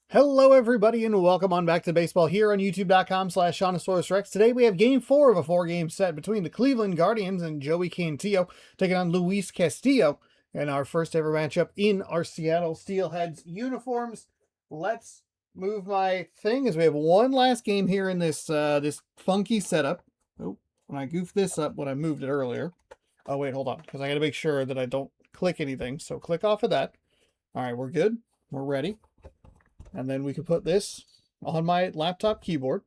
Hello, everybody, and welcome on back to baseball here on youtube.com/Grumpasaurus Rex. Today we have game 4 of a 4-game set between the Cleveland Guardians and Joey Cantillo taking on Luis Castillo in our first ever matchup in our Seattle Steelheads uniforms. Let's move my thing as we have one last game here in this this funky setup. Oh, when I goofed this up when I moved it earlier. Oh, wait, hold on, because I got to make sure that I don't click anything. So click off of that. All right, we're good. We're ready. And then we can put this on my laptop keyboard.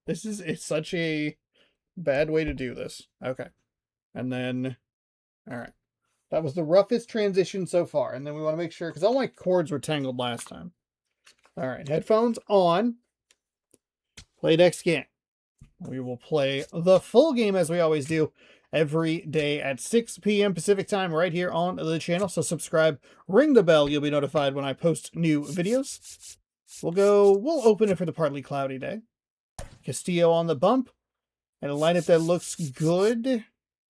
It's such a bad way to do this. Okay. And then, all right. That was the roughest transition so far. And then we want to make sure, because all my cords were tangled last time. All right. Headphones on. Play next game. We will play the full game as we always do every day at 6 p.m. Pacific time right here on the channel. So subscribe, ring the bell. You'll be notified when I post new videos. We'll open it for the partly cloudy day. Castillo on the bump. And a lineup that looks good. I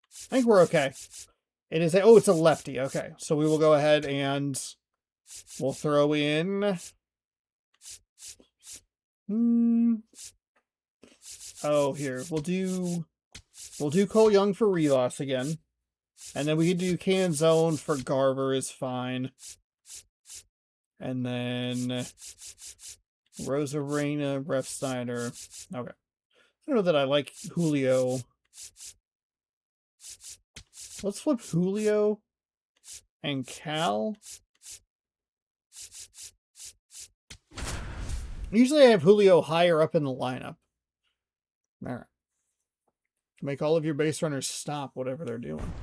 think we're okay. It is it's a lefty. Okay. So we will go ahead and we'll throw in. Oh, here. We'll do Cole Young for Reloss again. And then we can do Canzone for Garver is fine. And then Rosarena, Ref Snyder. Okay. I don't know that I like Julio. Let's flip Julio and Cal. Usually I have Julio higher up in the lineup. All right. Make all of your base runners stop whatever they're doing.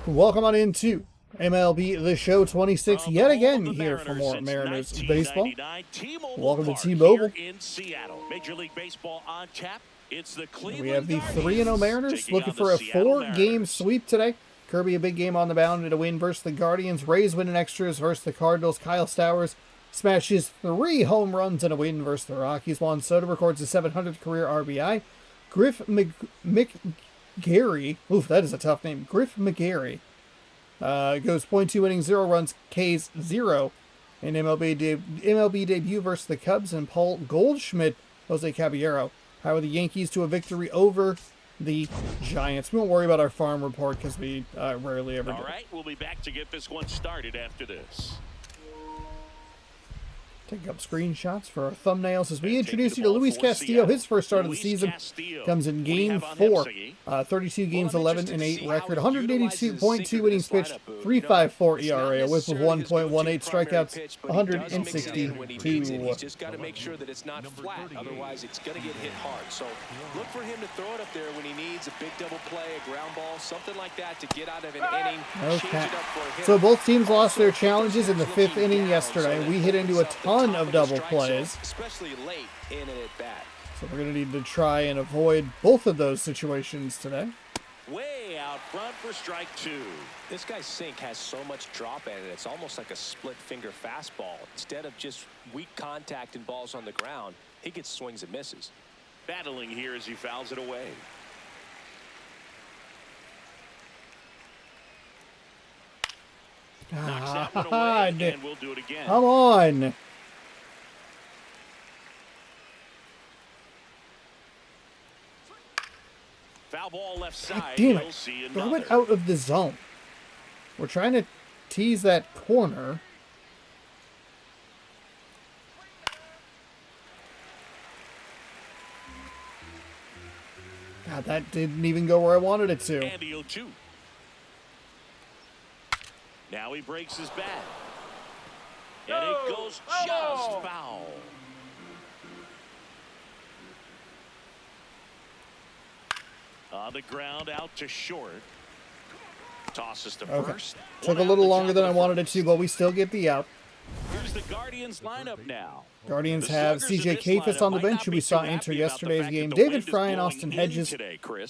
Welcome on into MLB The Show 26 yet again here for more Mariners baseball. Welcome to T-Mobile. Major League Baseball on tap. It's the Cleveland We have the 3-0 Mariners looking for a 4-game sweep today. Kirby a big game on the mound and a win versus the Guardians. Rays win in extras versus the Cardinals. Kyle Stowers smashes 3 home runs and a win versus the Rockies. Juan Soto records his 700th career RBI. Griff McGarry, oof, that is a tough name. Griff McGarry goes 0.2 innings, 0 runs, Ks 0 in MLB debut versus the Cubs, and Paul Goldschmidt, Jose Caballero, power the Yankees to a victory over the Giants. We won't worry about our farm report because we rarely ever do. All right, we'll be back to get this one started after this. Take up screenshots for our thumbnails as we introduce you to Luis Castillo. His first start of the season comes in Game 4. 32 games, 11-8 record, 182.2 innings pitched, 3.54 ERA, a whip of 1.18, strikeouts, 162. He's just got to make sure that it's not flat, otherwise it's going to get hit hard. So look for him to throw it up there when he needs a big double play, a ground ball, something like that to get out of an inning. Okay. So both teams lost their challenges in the 5th inning yesterday. We hit into a ton of double plays, especially late in an at-bat. So we're going to need to try and avoid both of those situations today. Way out front for strike 2. This guy's sink has so much drop in it, it's almost like a split finger fastball. Instead of just weak contact and balls on the ground, he gets swings and misses. Battling here as he fouls it away. Knocks that one away, and we'll do it again. Come on. Foul ball left side. Damn it. Throw it out of the zone. We're trying to tease that corner. God, that didn't even go where I wanted it to. And the 0-2. Now he breaks his bat. And it goes just foul. On the ground, out to short. Tosses to first. Took a little longer than I wanted it to, but we still get the out. Here's the Guardians lineup now. Guardians have CJ Kayfus on the bench, who we saw enter yesterday's game. David Fry and Austin Hedges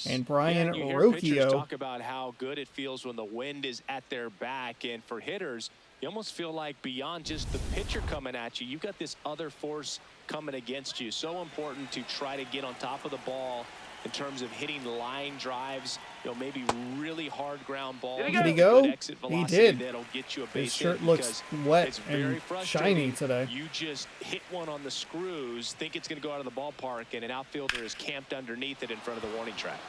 and Brian Rocchio. Talk about how good it feels when the wind is at their back, and for hitters, you almost feel like beyond just the pitcher coming at you, you've got this other force coming against you. So important to try to get on top of the ball in terms of hitting line drives, you know, maybe really hard ground balls. Did he go? He did. That'll get you a His base shirt hit looks because wet it's very and frustrating. shiny today. You just hit one on the screws, think it's going to go out of the ballpark, and an outfielder is camped underneath it in front of the warning track.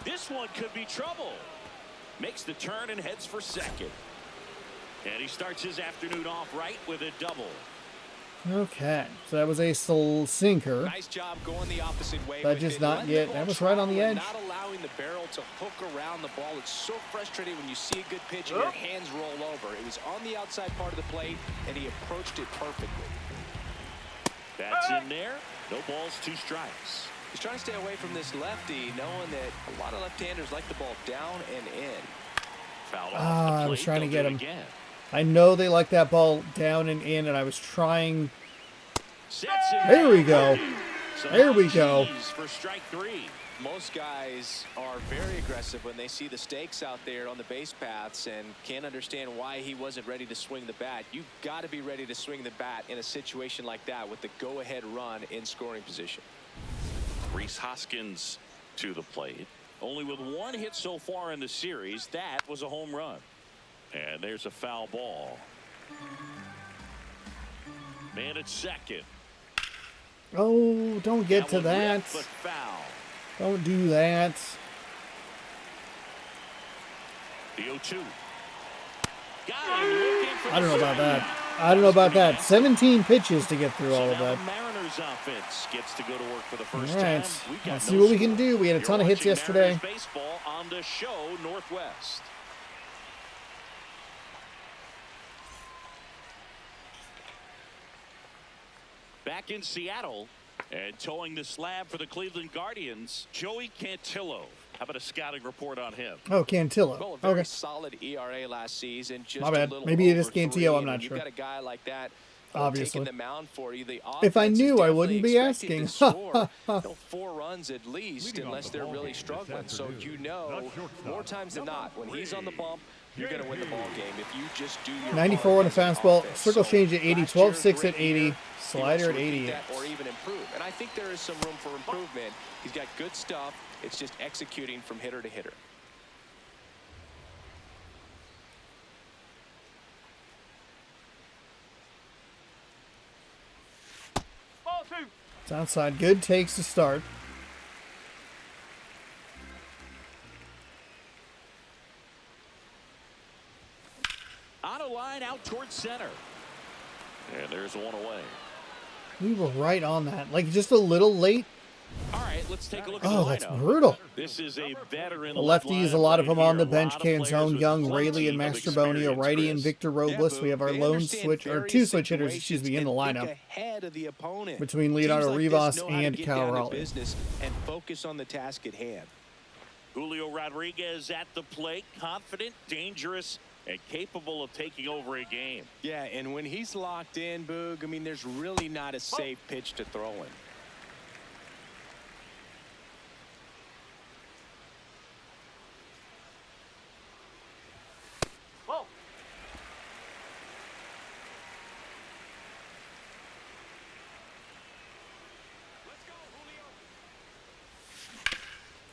This one could be trouble. Makes the turn and heads for second. And he starts his afternoon off right with a double. Okay, so that was a sinker. Nice job going the opposite way. That just not get. That was right on the edge. Not allowing the barrel to hook around the ball. It's so frustrating when you see a good pitch and your hands roll over. It was on the outside part of the plate, and he approached it perfectly. That's in there. No balls, 2 strikes. He's trying to stay away from this lefty, knowing that a lot of left-handers like the ball down and in. Foul off the I plate. was trying to They'll get do it him. again. I know they like that ball down and in, and I was trying. Sets it There we down. go. Some There we go. cheese for strike 3. Most guys are very aggressive when they see the stakes out there on the base paths and can't understand why he wasn't ready to swing the bat. You've got to be ready to swing the bat in a situation like that with the go-ahead run in scoring position. Rhys Hoskins to the plate. Only with 1 hit so far in the series. That was a home run. And there's a foul ball. Man at second. Oh, don't get to one that. ripped, but foul. Don't do that. The 0-2. Got him looking for I don't know about the that. I don't know about that. 17 pitches to get through all of now that. the Mariners offense gets to go to work for the All first right, time. We got let's no see what we score. can do. We had a You're ton of hits watching yesterday. Mariners baseball on the show Northwest. Back in Seattle and towing the slab for the Cleveland Guardians, Joey Cantillo. How about a scouting report on him? Oh, Cantillo. Well, a very Okay. solid ERA last season. Just My bad. A little Maybe it is over 3, Cantillo, I'm and not when sure. You've got a guy like that Obviously. taking the mound for you. The If I offense is knew, I definitely wouldn't be expected asking. to score, you know, 4 runs at least, unless they're really struggling. So you know, more times than not, when he's on the bump, you're going to win the ball game if you just do your 94 on a part as an fastball. offense. Circle So change at 80. last year, 12-6 at great 80. year. He wants Slider to at repeat 88. that or even improve. And I think there is some room for improvement. He's got good stuff. It's just executing from hitter to hitter. It's outside. Good takes to start. On a line out towards center. And there's one away. We were right on that. Like, just a little late. All right, let's take a look at Oh, the that's lineup. brutal. This is a veteran The lefties, a lot of them on the bench. Canzone, Young, Rayleigh, Rayleigh, and Mastroboni. A righty and Victor Robles. We have our lone switch, or 2 switch hitters, excuse me, in the lineup. Ahead of the opponent. Between Leonardo Teams like Rivas this know how to and get Cal down to Raleigh. business and focus on the task at hand. Julio Rodriguez at the plate, confident, dangerous, and capable of taking over a game. Yeah, and when he's locked in, Boog, I mean, there's really not a safe pitch to throw in.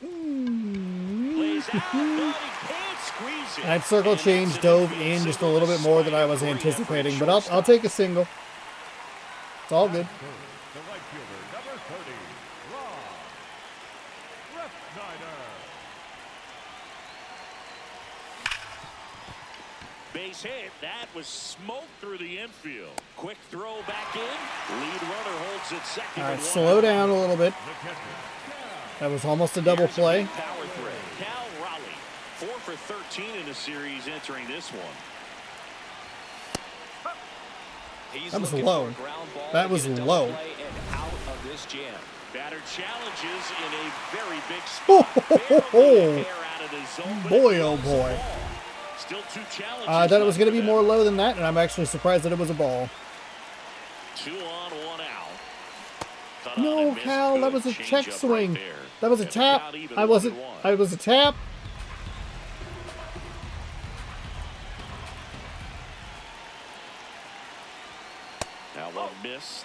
Plays out, but he can't squeeze it. That circle And change that's an dove infield in just a single little bit more than I despite was a great effort anticipating, at but I'll shortstop. take a single. It's all good. The right fielder, number 30, Rob Refsnyder. Base hit. That was smoke through the infield. Quick throw back in. Lead runner holds it second. All right, and one. slow down a little bit. The catcher, That was almost a double Here's a play. big power threat. Cal Raleigh, 4 for 13 in the series entering this one. He's That was looking low. for a ground ball That to was get a double low. play and out of this jam. Batter challenges in a very big Ho, spot. ho, ho, ho. Barely a hair out of the zone, but Boy, it oh was a boy. ball. Still 2 challenges. I thought it was left going to for be them. more low than that, and I'm actually surprised that it was a ball. 2 on, 1 out. Cut on No, and missed. Cal, that Good was a changeup check right swing. there. That was a And the tap. count even I wasn't. 1-1. I was a tap. Now one missed.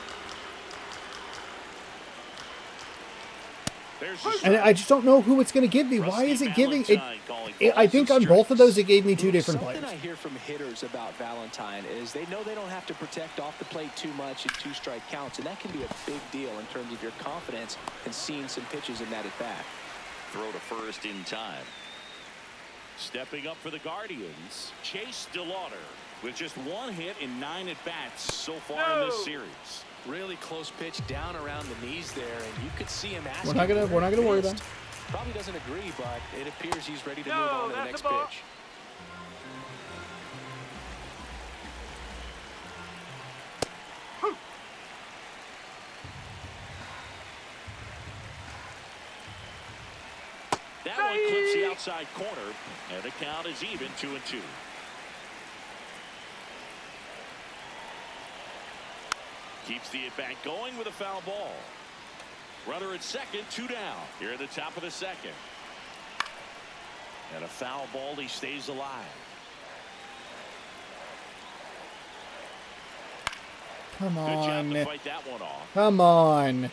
There's the And I just don't know who it's going to give me. Why is it giving it? I think on both of those, it gave me two different players. Something I hear from hitters about Valentine is they know they don't have to protect off the plate too much in 2-strike counts, and that can be a big deal in terms of your confidence and seeing some pitches in that at bat. Throw to first in time. Stepping up for the Guardians, Chase DeLauder with just one hit in 9 at-bats so far in this series. Really close pitch down around the knees there, and you could see him asking. We're not gonna worry about it. Probably doesn't agree, but it appears he's ready to move on to the next pitch. That one clips the outside corner, and the count is even 2-2. Keeps the at-bat going with a foul ball. Runner at second, 2 down. Here at the top of the second. And a foul ball, he stays alive. Come Good job on. to fight that one off. Come on.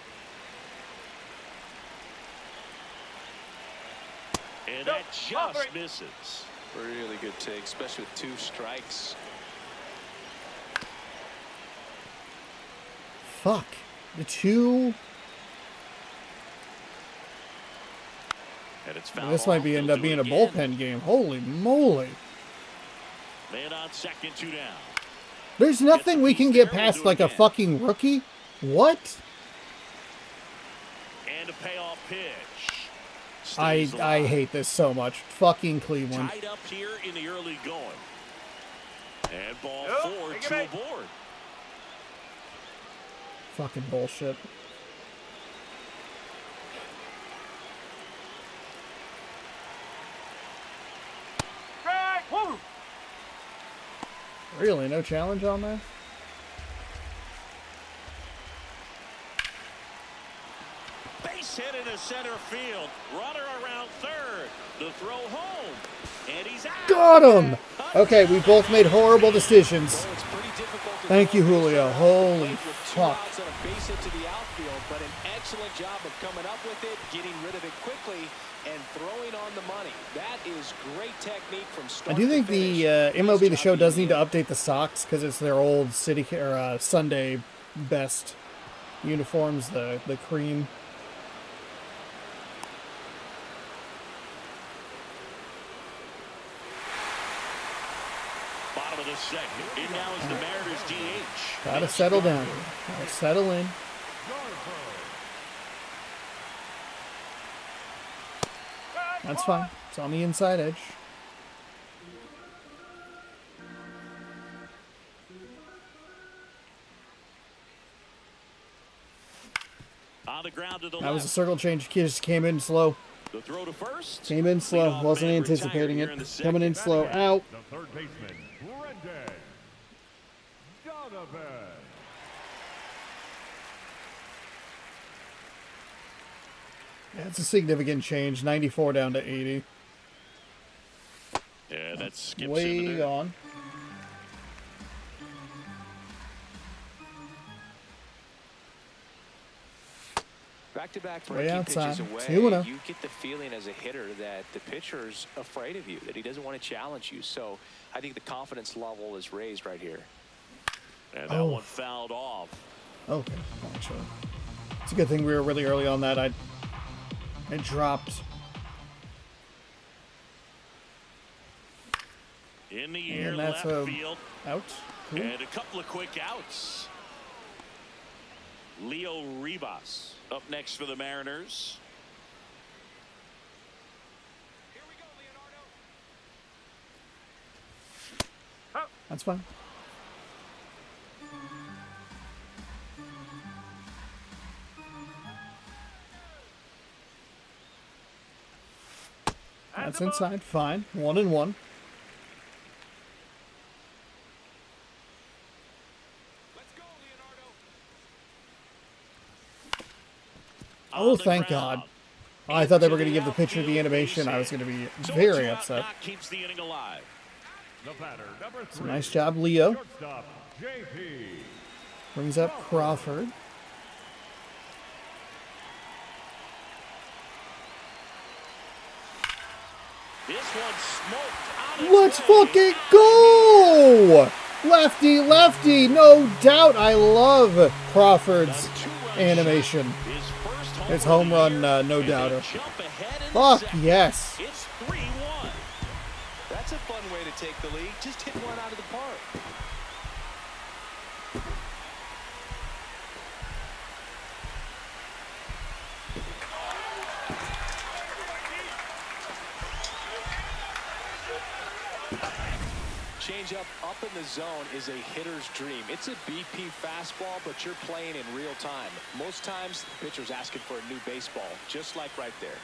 And that just misses. Really good take, especially with 2 strikes. Fuck. The 2. And it's foul This might off. be end He'll up do being it a again. bullpen game. Holy moly. Man on second, 2 down. There's nothing we can get past like a fucking rookie. What? And a payoff pitch. I Stays alive. hate this so much. Fucking Cleveland. Tied up here in the early going. And ball 4, 2 aboard. Fucking bullshit. Really? No challenge on that? Base hit into center field. Runner around third. The throw home. And he's out. Got him! Okay, we both made horrible decisions. Well, it's pretty difficult to Thank you, throw Julio. this Holy with 2 fuck. outs and a base hit to the outfield, but an excellent job of coming up with it, getting rid of it quickly, and throwing on the money. That is great technique from start I do think to the finish. MLB The Nice Show job does being need to update the socks because it's their old Sunday best uniforms, the cream. Bottom of the second. In now is the Mariners DH. Gotta settle down. Gotta settle in. That's fine. It's on the inside edge. On the ground to the That was a left. circle change. Just came in slow. The throw to first. Came in slow. Leadoff Wasn't man anticipating retired it. here in the Coming in second. slow. Out. The third baseman, Brendan Donovan. Yeah, it's a significant change. 94 down to 80. Yeah, that skips into Way there. on. Back-to-back Way breaking pitches outside. away, 2-0. you get the feeling as a hitter that the pitcher's afraid of you, that he doesn't want to challenge you. So I think the confidence level is raised right here. And that one fouled off. Okay. Gotcha. It's a good thing we were really early on that. It dropped. In the air, And that's left field. Out. Cool. And a couple of quick outs. Leo Ribas up next for the Mariners. That's fine. That's inside. Fine. 1-1. Oh, thank God. I thought they were going to give the pitcher the animation. I was going to be very upset. Keeps the inning alive. The batter, number So 3. nice job, Leo. Shortstop, JP. Brings up Crawford. one smoked on its Let's way. fucking go! Lefty, lefty, no doubt. I love Crawford's animation. His first It's home home of the run, year, no and they doubter. jump ahead in the Fuck second. yes. It's 3-1. That's a fun way to take the lead. Just hit one out of the park. Change up in the zone is a hitter's dream. It's a BP fastball, but you're playing in real time. Most times, the pitcher's asking for a new baseball, just like right there.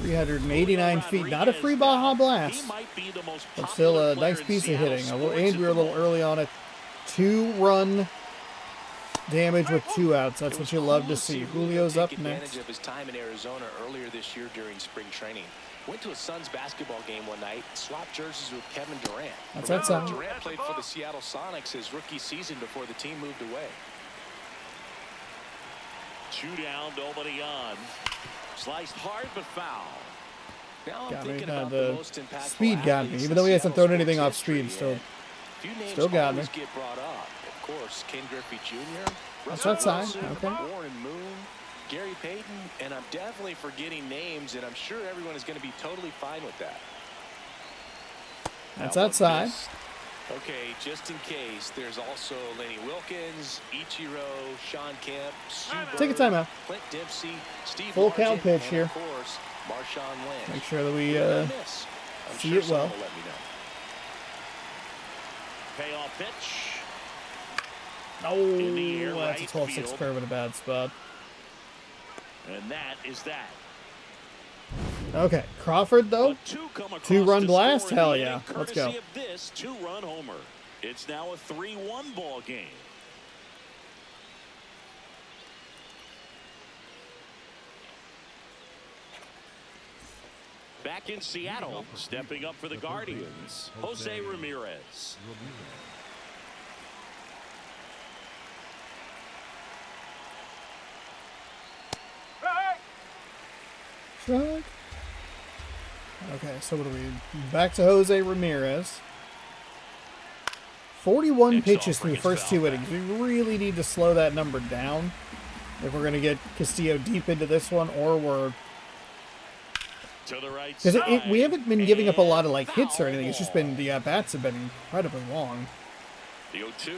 $389 feet. Not a free Baja Blast, He might be the most but still a popular nice player in piece of Seattle hitting. sports And at we were a the little early on it. 2-run damage with 2 outs. That's what you love to see. Julio's up next. Advantage of his time in Arizona earlier this year during spring training. Went to a Suns basketball game one night, swapped jerseys with Kevin Durant. That's Remember, outside. Durant played for the Seattle Sonics his rookie season before the team moved away. 2 down, nobody on. Sliced hard but foul. Now I'm Got me. thinking Uh, about the the most impactful speed got me. athletes Even in though he hasn't Seattle thrown anything sports off speed, history, and few names still got me. always get brought up. Of course, Ken Griffey Jr., That's Russell outside. Wilson, Okay. Warren Moon, Gary Payton, and I'm definitely forgetting names, and I'm sure everyone is going to be totally fine with that. That's That one outside. missed. Okay, just in case, there's also Lenny Wilkins, Ichiro, Sean Kemp, Sue Take a Bird, timeout. Clint Dempsey, Steve Full Martin, count pitch and here. of course, Marshawn Lynch. Make sure that we Who did I miss? I'm see sure it someone well. will let me know. Payoff pitch. Oh, In the air, that's a right 12-6 field. curve in a bad spot. And that is that. Okay, Crawford though. But 2 come across 2-run to blast? score in Hell the yeah. inning, Let's courtesy go. of this 2-run homer. It's now a 3-1 ball game. Back in Seattle, stepping up for the Guardians, Jose Ramirez. Truck. Okay, so what are we? Back to Jose Ramirez. 41 Next pitches offering through is first foul 2 innings. We really need to slow that number down if we're going to get Castillo deep into this one, or we're... To the right Because side. we haven't been giving up a lot of like And hits or foul anything. It's just ball. been, the at-bats have been incredibly long. The 0-2.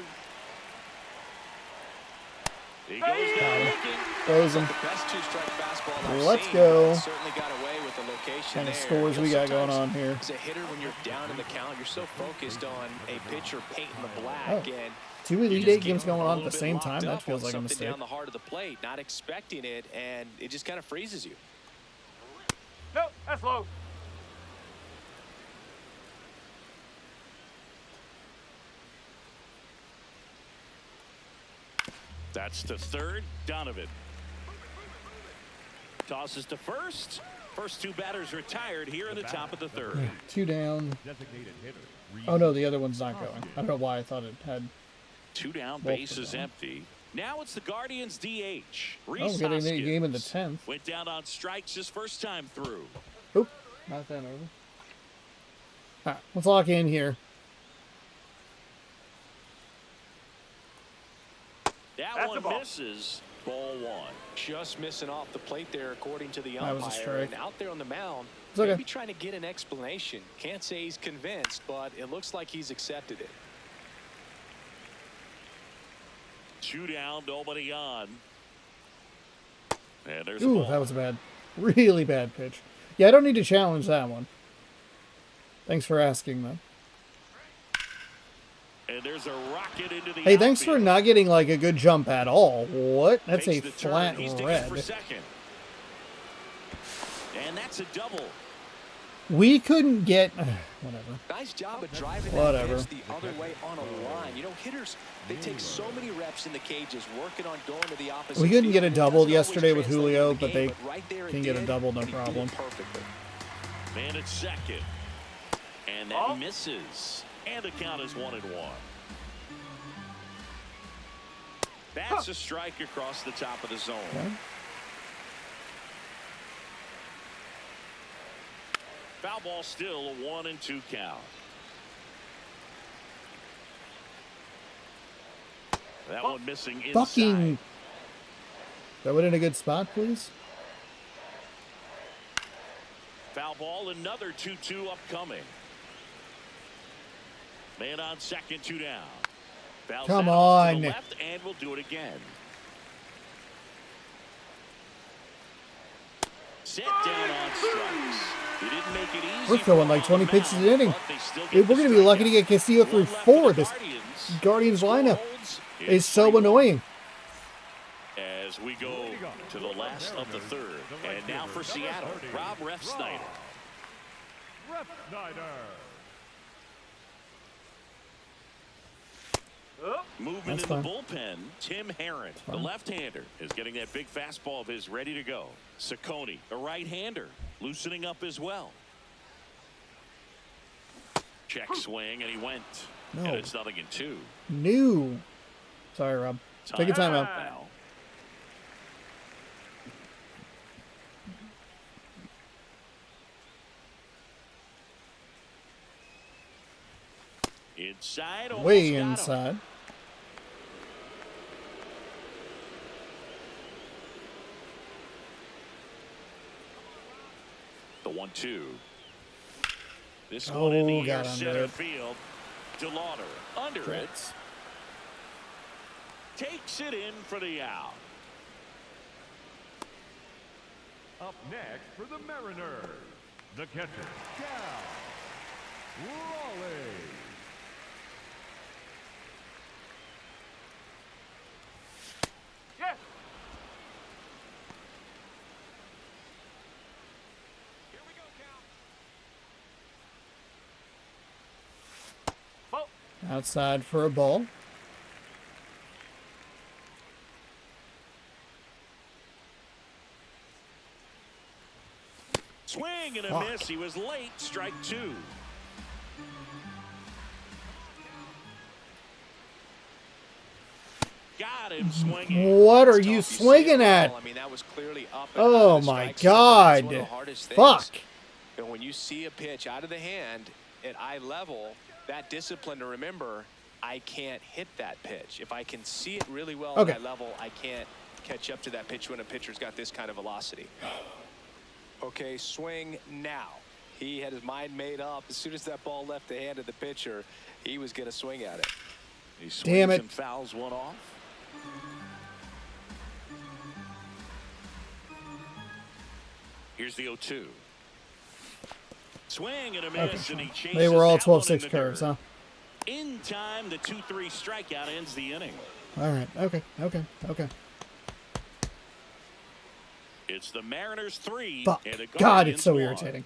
He goes down looking. Throws him. The best two-strike fastball I've Let's seen, go. but certainly got away with the location Kind of there. scores we got going on Sometimes here. as a hitter, when you're down in the count, you're so focused on a pitcher painting the black, Oh. and 2 you Elite just 8 games get going a on at little the bit same locked time. That up feels on like a something mistake. down the heart of the plate, not expecting it, and it just kind of freezes you. No, that's low. That's to third. Donovan tosses to first. First 2 batters retired here in the top of the 3rd. 2 down. Designated hitter. Oh no, the other one's not going. I don't know why I thought it had... 2 down, Both base of is them. empty. Now it's the Guardians DH. Oh, Reese we're getting a Hoskins game in the 10th. went down on strikes his first time through. Oop, not that over. Alright, let's lock in here. That That's one the ball. misses. Ball 1. Just missing off the plate there, according to the That was a umpire. strike. And out there on the mound, It's okay. maybe trying to get an explanation. Can't say he's convinced, but it looks like he's accepted it. 2 down, nobody on. And there's a Ooh, ball. that was a bad, really bad pitch. Yeah, I don't need to challenge that one. Thanks for asking, though. And there's a rocket into the Hey, thanks for outfield. not getting, like, a good jump at all. What? That's a Makes the turn. flat He's digging red. for second. And that's a double. We couldn't get... whatever. Nice job of driving Whatever. that pitch the other way on a line. You know, hitters, they take so many reps in the cages working on going to the opposite We couldn't field. get a It double doesn't always yesterday with translate Julio, into the but game, they right there it can get a did, double, no and he did it problem. perfectly. Man at second. And that misses. And the count is 1-1. That's a strike across the top of the zone. Okay. Foul ball, still a 1-2 count. That one missing inside. Fucking. Throw it in a good spot, please. Foul ball, another 2-2 upcoming. Man on second, 2 down. Fouls Come that off to on. the left, and we'll do it again. Set down on strikes. He didn't make it easy. We're throwing like 20 pitches an inning. but they still get Dude, we're the going to be lucky to strikeout. get Castillo through One left 4. for the This Guardians. Guardians lineup Holds. is It's so 3-1. annoying. As we go to the last of the third. And now for Seattle, Rob Refsnyder. Movement That's in the fine. bullpen, Tim Herron, the left-hander, is getting that big fastball of his ready to go. Ciccone, a right-hander, loosening up as well. Check swing, and he went. No. And it's 0-2. New. Sorry, Rob. Take a timeout. Now. Inside, almost Way got him. inside. The 1-2. This Oh, one in the got air, under center it. field. DeLauder under it. Rex. Takes it in for the out. Up next for the Mariners, the catcher, Cal Raleigh. Yes. Here we go, Cal. Oh. Outside for a ball. Swing and a Fuck. miss. He was late. Strike 2. Got him swinging. What are It's you tough. see it swinging well. at? I mean, that was clearly up and Oh out of the my strike zone. That's one of the God. hardest things. Fuck. And when you see a pitch out of the hand at eye level, that discipline to remember, I can't hit that pitch. If I can see it really well Okay. at eye level, I can't catch up to that pitch when a pitcher's got this kind of velocity. Okay, swing now. He had his mind made up. As soon as that ball left the hand of the pitcher, he was going to swing at it. He swings Damn it. and fouls one off. Here's the 0-2. Swing and a miss, and he chases They were all that one 12-6 in the curves, dirt. huh? In time, the 2-3 strikeout ends the inning. All right. Okay. It's the Mariners 3 Fuck. and the God, Guardians it's so 1. irritating.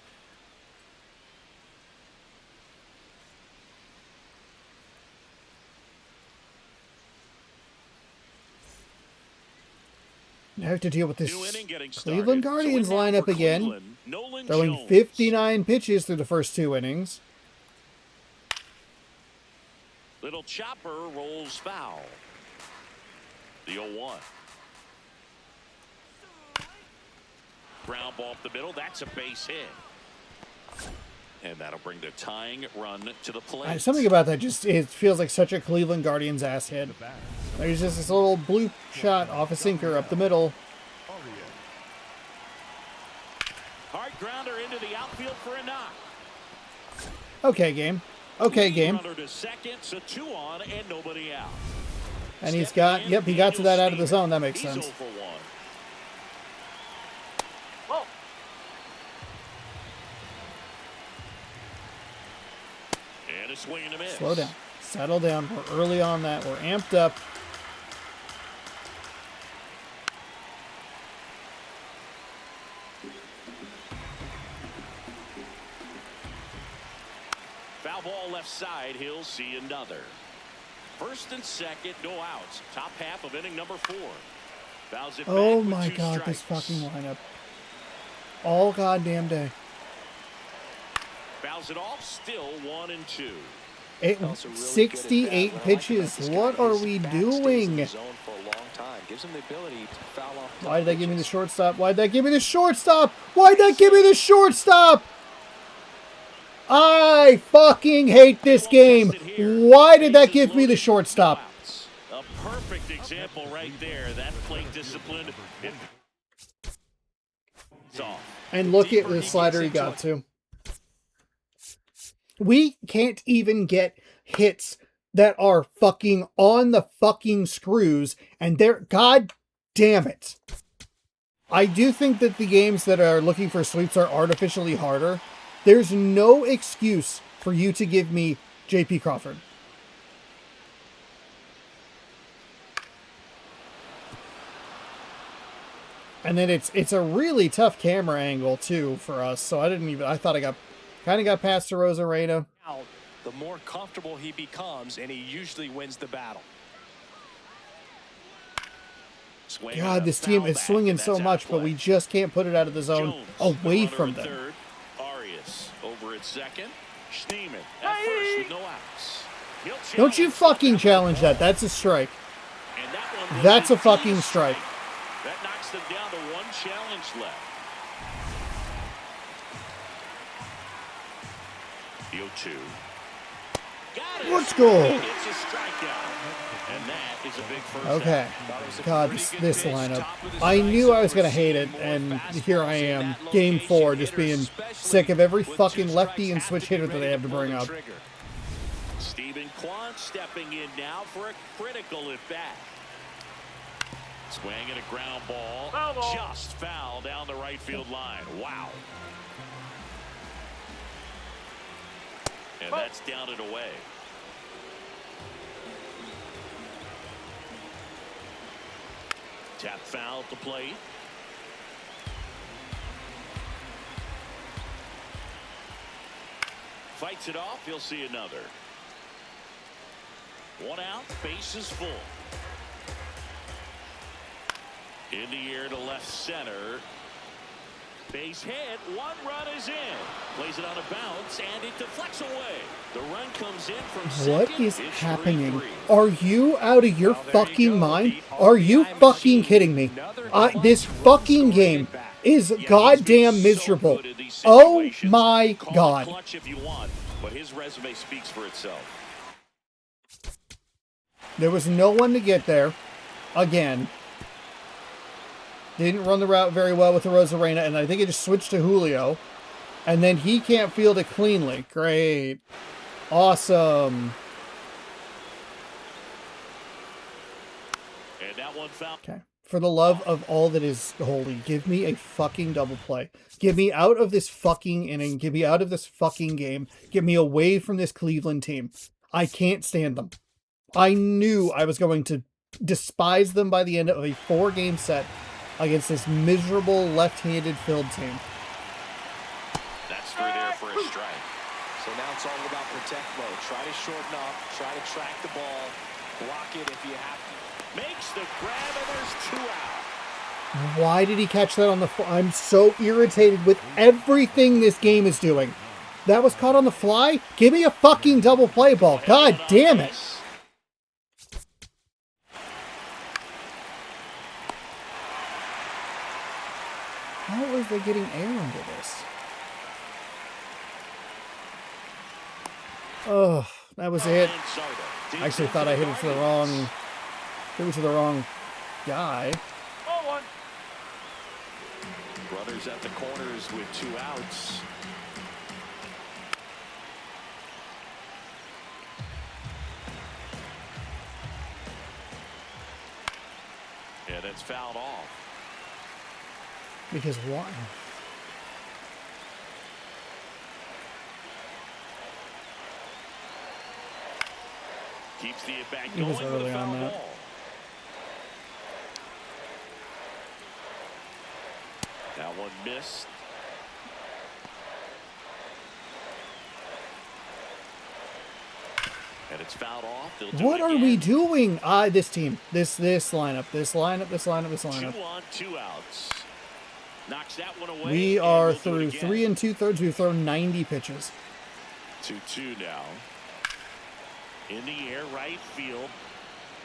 I have to deal with this New inning getting Cleveland started. Guardians So in now lineup for again. Cleveland, Nolan Throwing Jones. 59 pitches through the first 2 innings. Little chopper rolls foul. The 0-1. Ground ball up the middle. That's a base hit. And that'll bring the tying run to the plate. Something about that just, it feels like such a Cleveland Guardians ass hit. There's just this little blue shot off a sinker up the middle. Hard grounder into the outfield for a knock. Okay, game. Okay, game. Runner to second, so 2 on and nobody out. And he's Stepping got, in, yep, he got to Daniel that out of the Steven. zone. That makes He's sense. 0 for 1. Whoa. And a swing and a miss. Slow down. Settle down. We're early on that. We're amped up. Foul ball left side. He'll see another. First and second, no outs. Top half of inning number 4. Fouls it Oh back with my 2 God, this strikes. fucking lineup. All goddamn day. Fouls it off. Still 1 and 2. Also really 68 good at bat. pitches. This What guy, are his we back stays in doing? the zone for a long time. Gives him the ability to foul off Why did that give me the pitches. shortstop? Why did that give me the shortstop? Why did that give me the shortstop? I fucking hate this game. Why did that give me the shortstop? A perfect example right there. That plate discipline. It's off. And look at the slider he got to. We can't even get hits that are fucking on the fucking screws, and they're, god damn it. I do think that the games that are looking for sweeps are artificially harder. There's no excuse for you to give me J.P. Crawford. And then it's a really tough camera angle too for us, so I thought I kind of got past to Rosarena. The more comfortable he becomes, and he usually wins the battle. God, this team is swinging so much, but we just can't put it out of the zone away from them. Third, Arias over at second. Schneeman at first with no outs. Don't you fucking challenge that. That's a strike. And that one was That's a an fucking easy strike. That knocks them down to one challenge left. The 0-2. Got it. Let's go. It's a strikeout. And that is a big first Okay. out. God, this lineup. I knew I was going to hate it, and here I am, game 4, just being sick of every fucking lefty and switch hitter that they have to bring up. Stephen Kwan stepping in now for a critical at bat. Swing and a ground ball. Just foul down the right field line. Wow. And that's down and away. Tap foul at the plate. Fights it off. He'll see another. One out. Bases full. In the air to left center. Base hit. One run is in. Plays it on a bounce, and it deflects away. The run comes in from second. What is It's happening? 3-3. Are you out of your fucking mind? Are you fucking kidding me? This fucking game is goddamn miserable. Oh my god. Clutch if you want, but his resume speaks for itself. There was no one to get there. Again. Didn't run the route very well with the Rosarena, and I think it just switched to Julio. And then he can't field it cleanly. Great. Awesome. And that one foul. Okay. For the love of all that is holy, give me a fucking double play. Get me out of this fucking inning. Get me out of this fucking game. Get me away from this Cleveland team. I can't stand them. I knew I was going to despise them by the end of a 4-game set against this miserable left-handed filled team. That's through there for a strike. So now it's all about protect mode. Try to shorten up. Try to track the ball. Block it if you have to. Makes the grab, and there's 2 out. Why did he catch that on the fly? I'm so irritated with everything this game is doing. That was caught on the fly? Give me a fucking double play ball. God damn it. How is they getting air into this? Oh, that was it. I actually thought I hit it to the wrong... Hit it to the wrong guy. Runners at the corners with 2 outs. Yeah, that's fouled off. Because why? Keeps the at bat He going was with early a on foul that. ball. That one missed. And it's fouled off. They'll do What it are again. we doing? This team. This lineup. This lineup. 2 on, 2 outs. Knocks that one away. We and are we'll do it through again. 3 2/3. We've thrown 90 pitches. 2-2 now. In the air, right field.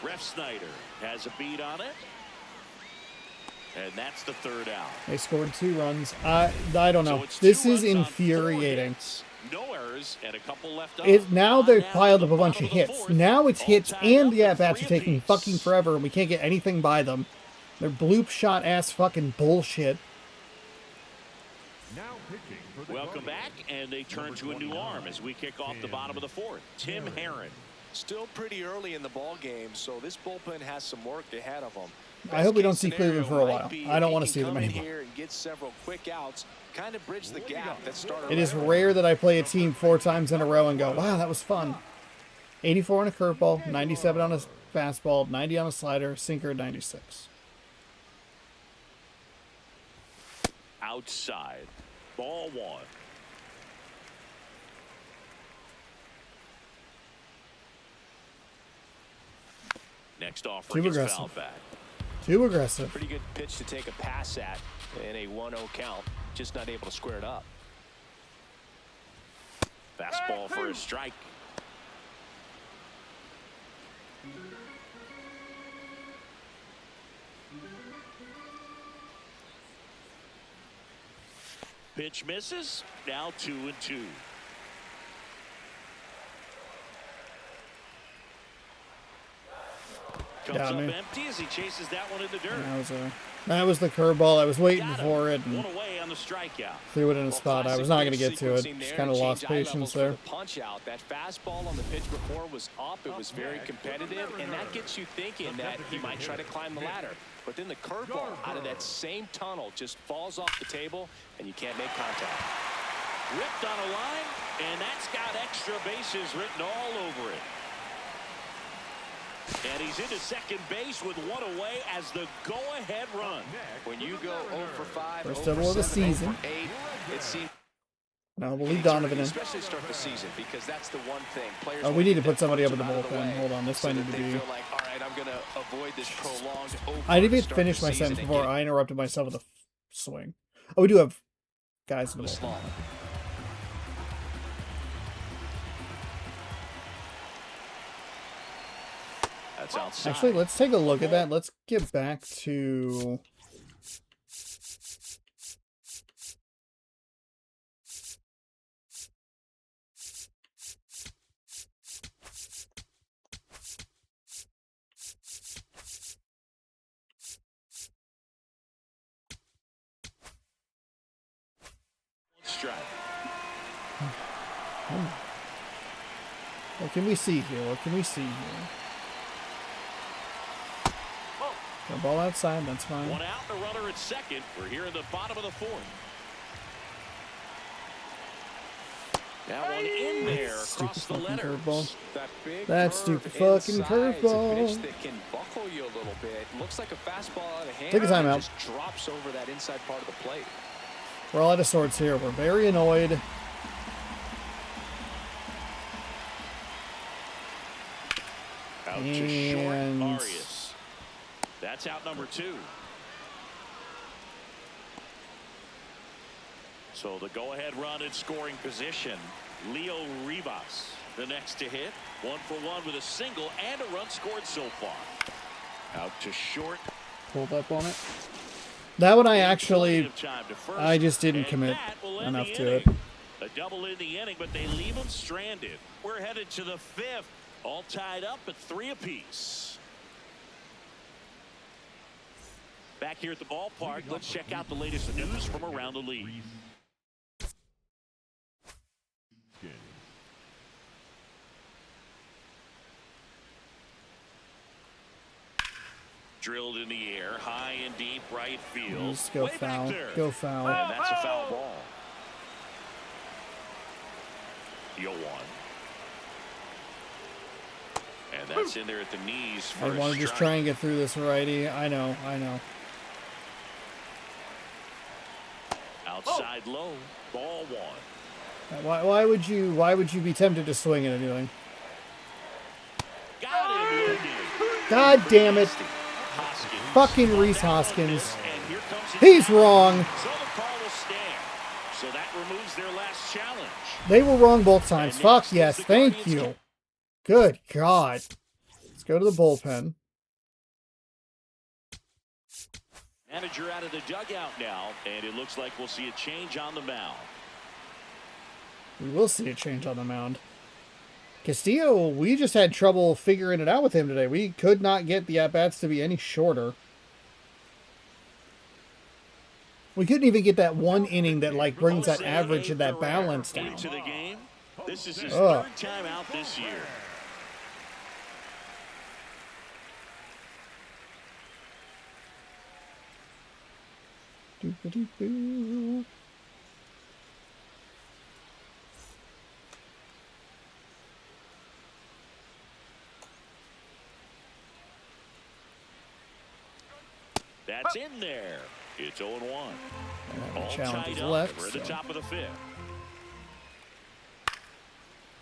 Refsnyder has a beat on it. And that's the third out. They scored 2 runs. I don't know. So This 2 is runs on 4 infuriating. hits. No errors and a couple left up. Now On they've down piled to up the a bunch bottom of the hits. fourth. Now it's All hits tied and up the at at-bats are 3 taking apiece. fucking forever and we can't get anything by them. They're bloop shot ass fucking bullshit. Now pitching for the Welcome Guardians. back, and they turn to a new arm as we kick off the bottom of the 4th. Tim Herron. Still pretty early in the ball game, so this bullpen has some work ahead of them. I hope we don't see Best case Cleveland for a scenario while. might be I don't if want he to see can them come in anymore. here and get several quick outs, kind of bridge the gap that started. It is rare that I play a team 4 times in a row and go, wow, that was fun. 84 on a curveball, 97 on a fastball, 90 on a slider, sinker 96. Outside. Ball 1. Next offering Too is aggressive. fouled back. Too aggressive. Pretty good pitch to take a pass at in a 1-0 count. Just not able to square it up. Fastball for a strike. Pitch misses. Now 2-2. Comes Got up me. empty as he chases that one in the dirt. That was the curveball. I was waiting Got him. for it and One away on the strikeout. threw it in a spot. I was not going to get to it. Sequencing Just there kind of to lost change eye patience levels for there. the punch out. That fastball on the pitch before was up. It was very competitive, and that gets you thinking that he might try to climb the ladder. But then the curveball out of that same tunnel just falls off the table, and you can't make contact. Ripped on a line, and that's got extra bases written all over it. And he's into second base with one away as the go-ahead run. When you go 0 for 5, First 0 double for of the 7, 0 season. for 8, it seems No, we'll leave Donovan in. especially start the season, because that's the one thing players. Oh, we want need to get put somebody that up in the punch out of bullpen. way Hold on, this so might that need to they be. feel like, all right, I'm going to avoid this prolonged I didn't even start finish the my season sentence and before get I interrupted myself with a swing. Oh, we do have guys in the the bullpen. slump. That's outside. Actually, let's take a look at that. Let's get back to... Strike. What can we see here? What can we see here? Got a ball outside, that's fine. One out, and a runner at second. We're here in the bottom of the 4th. That one in there Stupid across the fucking letters. curveball. That big That curve stupid fucking inside. It's a pitch curveball. that can buckle you a little bit. Looks like a fastball out of hand. Take a timeout. It just drops over that inside part of the plate. We're all out of sorts here. We're very annoyed. Out to short, And- Arias. That's out number 2. So the go-ahead run in scoring position. Leo Rivas, the next to hit. 1 for 1 with a single and a run scored so far. Out to short. Pulled up on it. That one I Plenty actually... of time to first, I just didn't and commit that will end enough the to it. inning. A double in the inning, but they leave them stranded. We're headed to the 5th. All tied up at 3 apiece. Back here at the ballpark, let's check out the latest news from around the league. Drilled in the air, high and deep right field. Just go Way back foul. there. Go foul. And that's a foul ball. Yoan. And that's in there at the knees for I want to just try and get through this righty. I know. Outside low, ball 1. Why would you be tempted to swing at anything? Got him looking. God damn it. Hoskins. Fucking Reese That one Hoskins. missed, and here comes his He's foul. wrong. So the call will stand. So that removes their last challenge. They were wrong both times. And Fuck next yes. is the Thank Guardians' you. Good God. Let's go to the bullpen. Manager out of the dugout now, and it looks like we'll see a change on the mound. We will see a change on the mound. Castillo, we just had trouble figuring it out with him today. We could not get the at-bats to be any shorter. We couldn't even get that one inning that like brings that average and that balance down. Into the game. This is his third time out this year. Doo-ba-doo-boo. That's in there. It's 0-1. All Challenge is tied up. left. We're at the top of the fifth.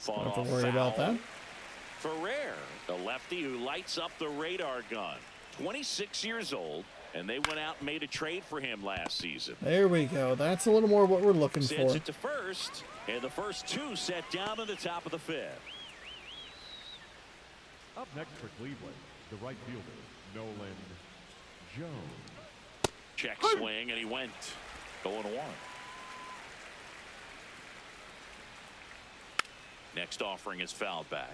Don't have to worry about that. Ferrer, the lefty who lights up the radar gun. 26 years old, and they went out and made a trade for him last season. There we go. That's a little more what we're looking Sends for. it to first, and the first two set down at the top of the fifth. Up next for Cleveland, the right fielder, Nolan Jones. Check swing, and he went 0-1. Next offering is fouled back.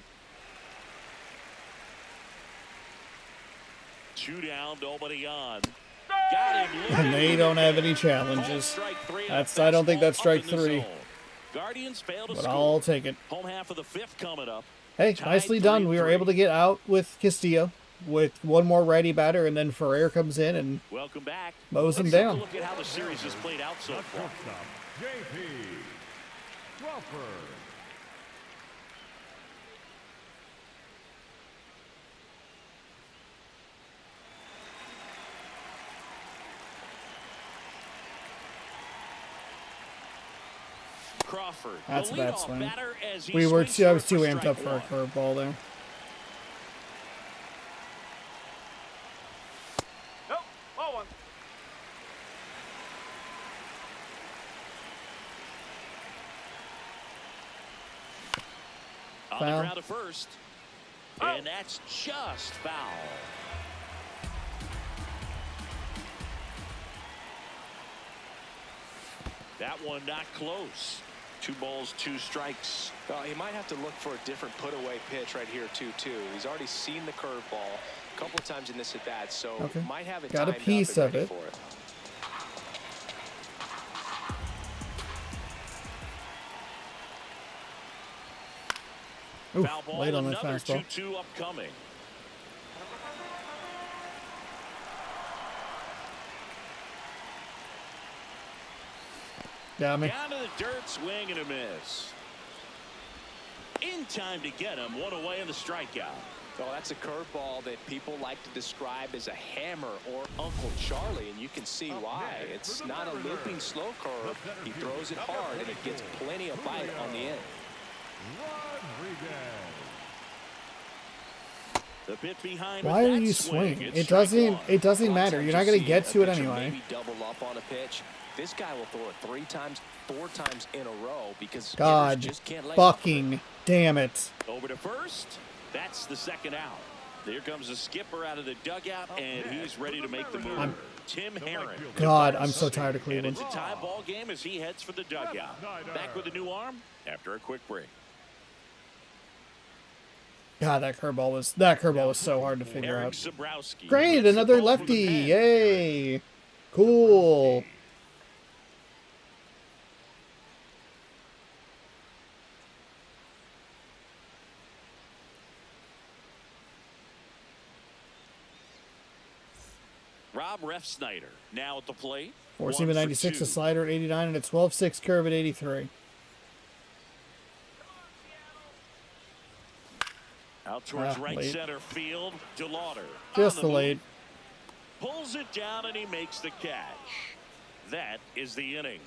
2 down, nobody on. Got him. And they don't have any challenges. I don't think that's strike 3. Guardians failed to But score. I'll take it. Home half of the fifth coming up. Hey, nicely done. We were able to get out with Castillo with one more righty batter, and then Ferrer comes in and welcome back. mows him Let's take a down. look at how the series has played out so far. Shortstop, J.P. Crawford. Crawford, That's the a bad leadoff swing. batter as he I was swings too for amped up for a strike curveball there. Nope, ball one. on Foul. the ground to first, and that's just foul. That one not close. 2 balls, 2 strikes. He might have to look for a different put-away pitch right here, too. He's already seen the curveball a couple of times in this at-bat, so Okay. might have it Got a timed up piece and of ready it. for it. Ooh, Foul ball, late on that another fastball. 2-2 upcoming. Got me. Down to the dirt, swing and a miss. In time to get him, 1 away in the strikeout. Oh, that's a curveball that people like to describe as a hammer or Uncle Charlie, and you can see why. It's not a looping slow curve. He throws it hard, and it gets plenty of bite on the end. Rodriguez. The bit behind. Why with are that you swing. swing? It's It strike doesn't. one. It doesn't matter. Sometimes You're not you going to see get a to it pitcher anyway. Maybe double up on a pitch. This guy will throw it 3 times, 4 times in a row because God, hitters just can't lay fucking damn it! Over to first. That's the second out. There comes the skipper out of the dugout, and he's ready to make the move. Tim Herron. God, I'm so tired of And Cleveland. it's a tie ball game as he heads for the dugout. Back with a new arm after a quick break. God, that curveball was so hard to figure Eric out. Sabrowski. Great, hits the another ball from the lefty! pen. Yay! Cool. Rob Refsnyder now at the plate. Four seam at 1 for 96, 2. a slider at 89, and a 12-6 curve at 83. Out towards right late. center field. DeLauder. Just on the move. late. Pulls it down and he makes the catch. That is the inning.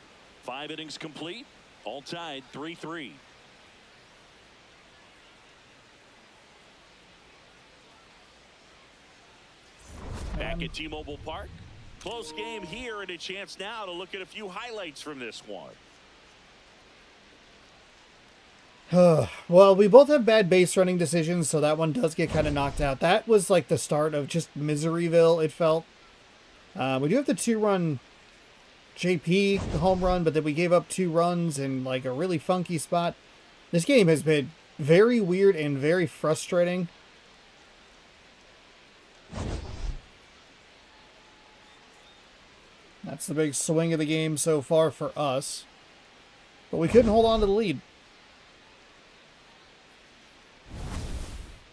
5 innings complete. All tied 3-3. Back at T-Mobile Park. Close game here and a chance now to look at a few highlights from this one. Well, we both have bad base running decisions, so that one does get kind of knocked out. That was like the start of just Miseryville, it felt. We do have the 2-run JP home run, but then we gave up 2 runs in like a really funky spot. This game has been very weird and very frustrating. That's the big swing of the game so far for us. But we couldn't hold on to the lead.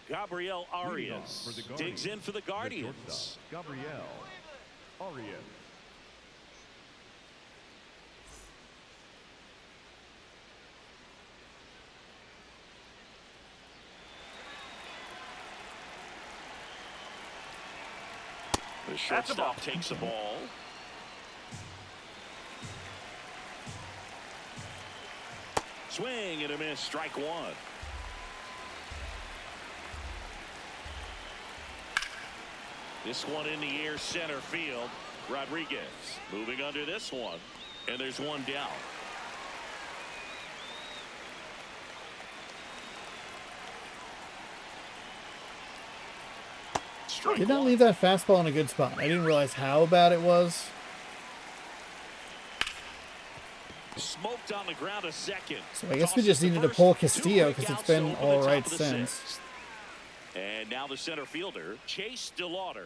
Gabriel Arias digs in for the Guardians. Gabriel Arias. The shortstop takes the ball. Swing and a miss, strike 1. This one in the air, center field. Rodriguez moving under this one, and there's one down. Did not leave that fastball in a good spot. I didn't realize how bad it was. Smoked on the ground a second. So I guess we just needed to pull Castillo because it's been all right since. And now the center fielder, Chase DeLauder.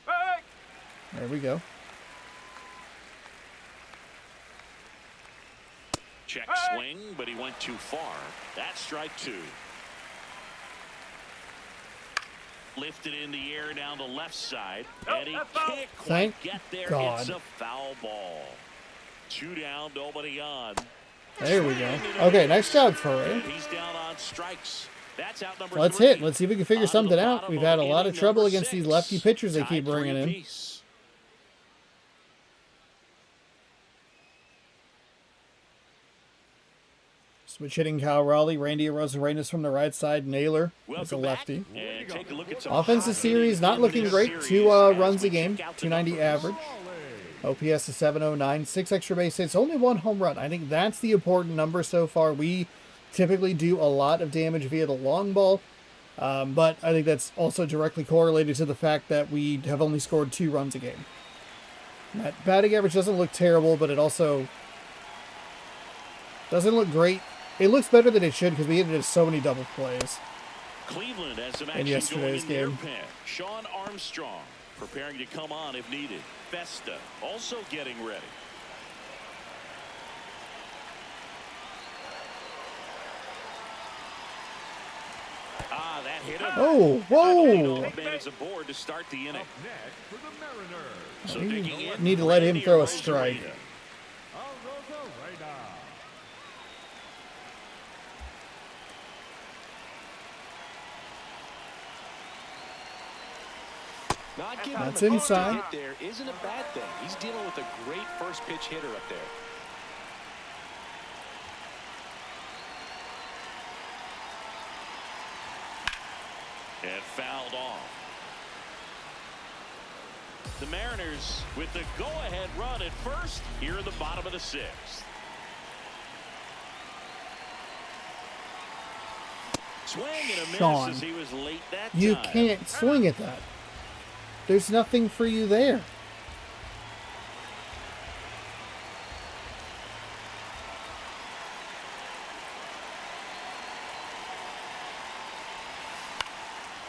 Hey! There we go. Check swing, but he went too far. That's strike 2. Lifted in the air down the left side, and he can't quite get there. It's a foul ball. 2 down, nobody on. There we go. Okay, nice job, Furry. He's down on strikes. That's out number Let's 3. hit. Let's see if we can figure something out. We've had a lot of trouble against these lefty pitchers they keep bringing in. Switch hitting Kyle Raleigh, Randy Arozarenas from the right side, Naylor is a lefty. Offensive series not looking great. 2 runs a game, 290 average. OPS is 709, 6 extra base hits, only 1 home run. I think that's the important number so far. We typically do a lot of damage via the long ball, but I think that's also directly correlated to the fact that we have only scored 2 runs a game. That batting average doesn't look terrible, but it also doesn't look great. It looks better than it should because we hit so many double plays. Cleveland has some in action yesterday's going in game. their pen. Sean Armstrong preparing to come on if needed. Festa also getting ready. That hit him. Oh, whoa! Man's aboard to start the inning. Up next for the Mariners, So digging in, Need to let him Randy throw a strike. Arozarena. Not giving That's him a inside. hit there isn't a bad thing. He's dealing with a great first pitch hitter up there. And fouled off. The Mariners with the go-ahead run at first here in the bottom of the 6th. Swing and a miss Sean, as he was late that You time. can't swing at that. There's nothing for you there.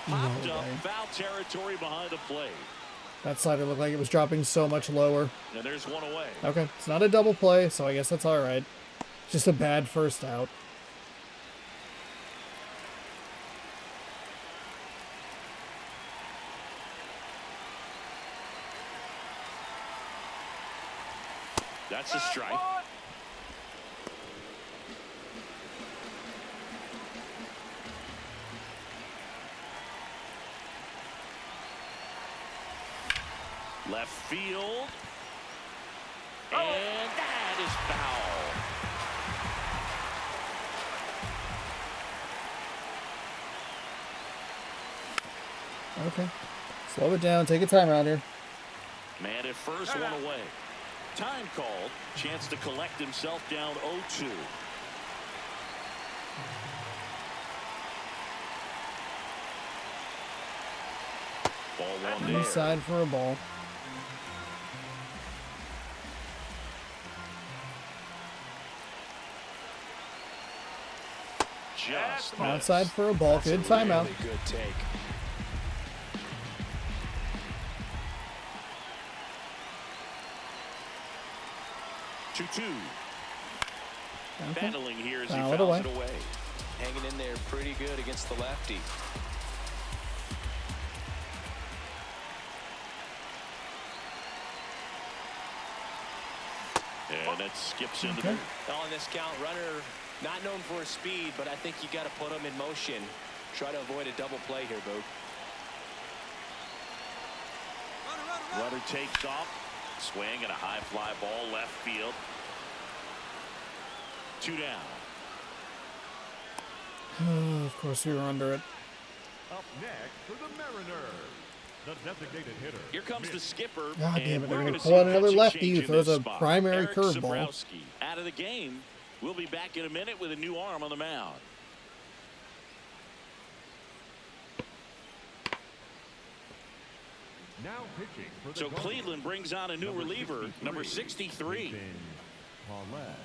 Popped No up way. foul territory behind the plate. That slider looked like it was dropping so much lower. And there's one away. Okay, it's not a double play, so I guess that's all right. Just a bad first out. That's a strike. Left field. And that is foul. Okay. Slow it down. Take a time out here. Man at first, one away. Time called. Chance to collect himself down 0-2. Ball one there. Inside for a ball. Just Outside for a ball. Good timeout. Really good take. Two. Okay. Battling here as he Foul it fouls away. it away. Hanging in there pretty good against the lefty. And it skips into Okay. the On this count, runner not known for his speed, but I think you got to put him in motion. Try to avoid a double play here, Boog. runner takes off. Swing and a high fly ball left field. 2 down. Of course, we were under it. Up next for the Mariners, the designated hitter. Here comes the skipper. God and damn it, they're we're gonna gonna pull see out another pitching lefty change who in throws this a spot. primary Eric curveball. Sabrowski out of the game. We'll be back in a minute with a new arm on the mound. Now pitching for the So Guardians, Cleveland brings on a new reliever, number 63. Nathan Paulette.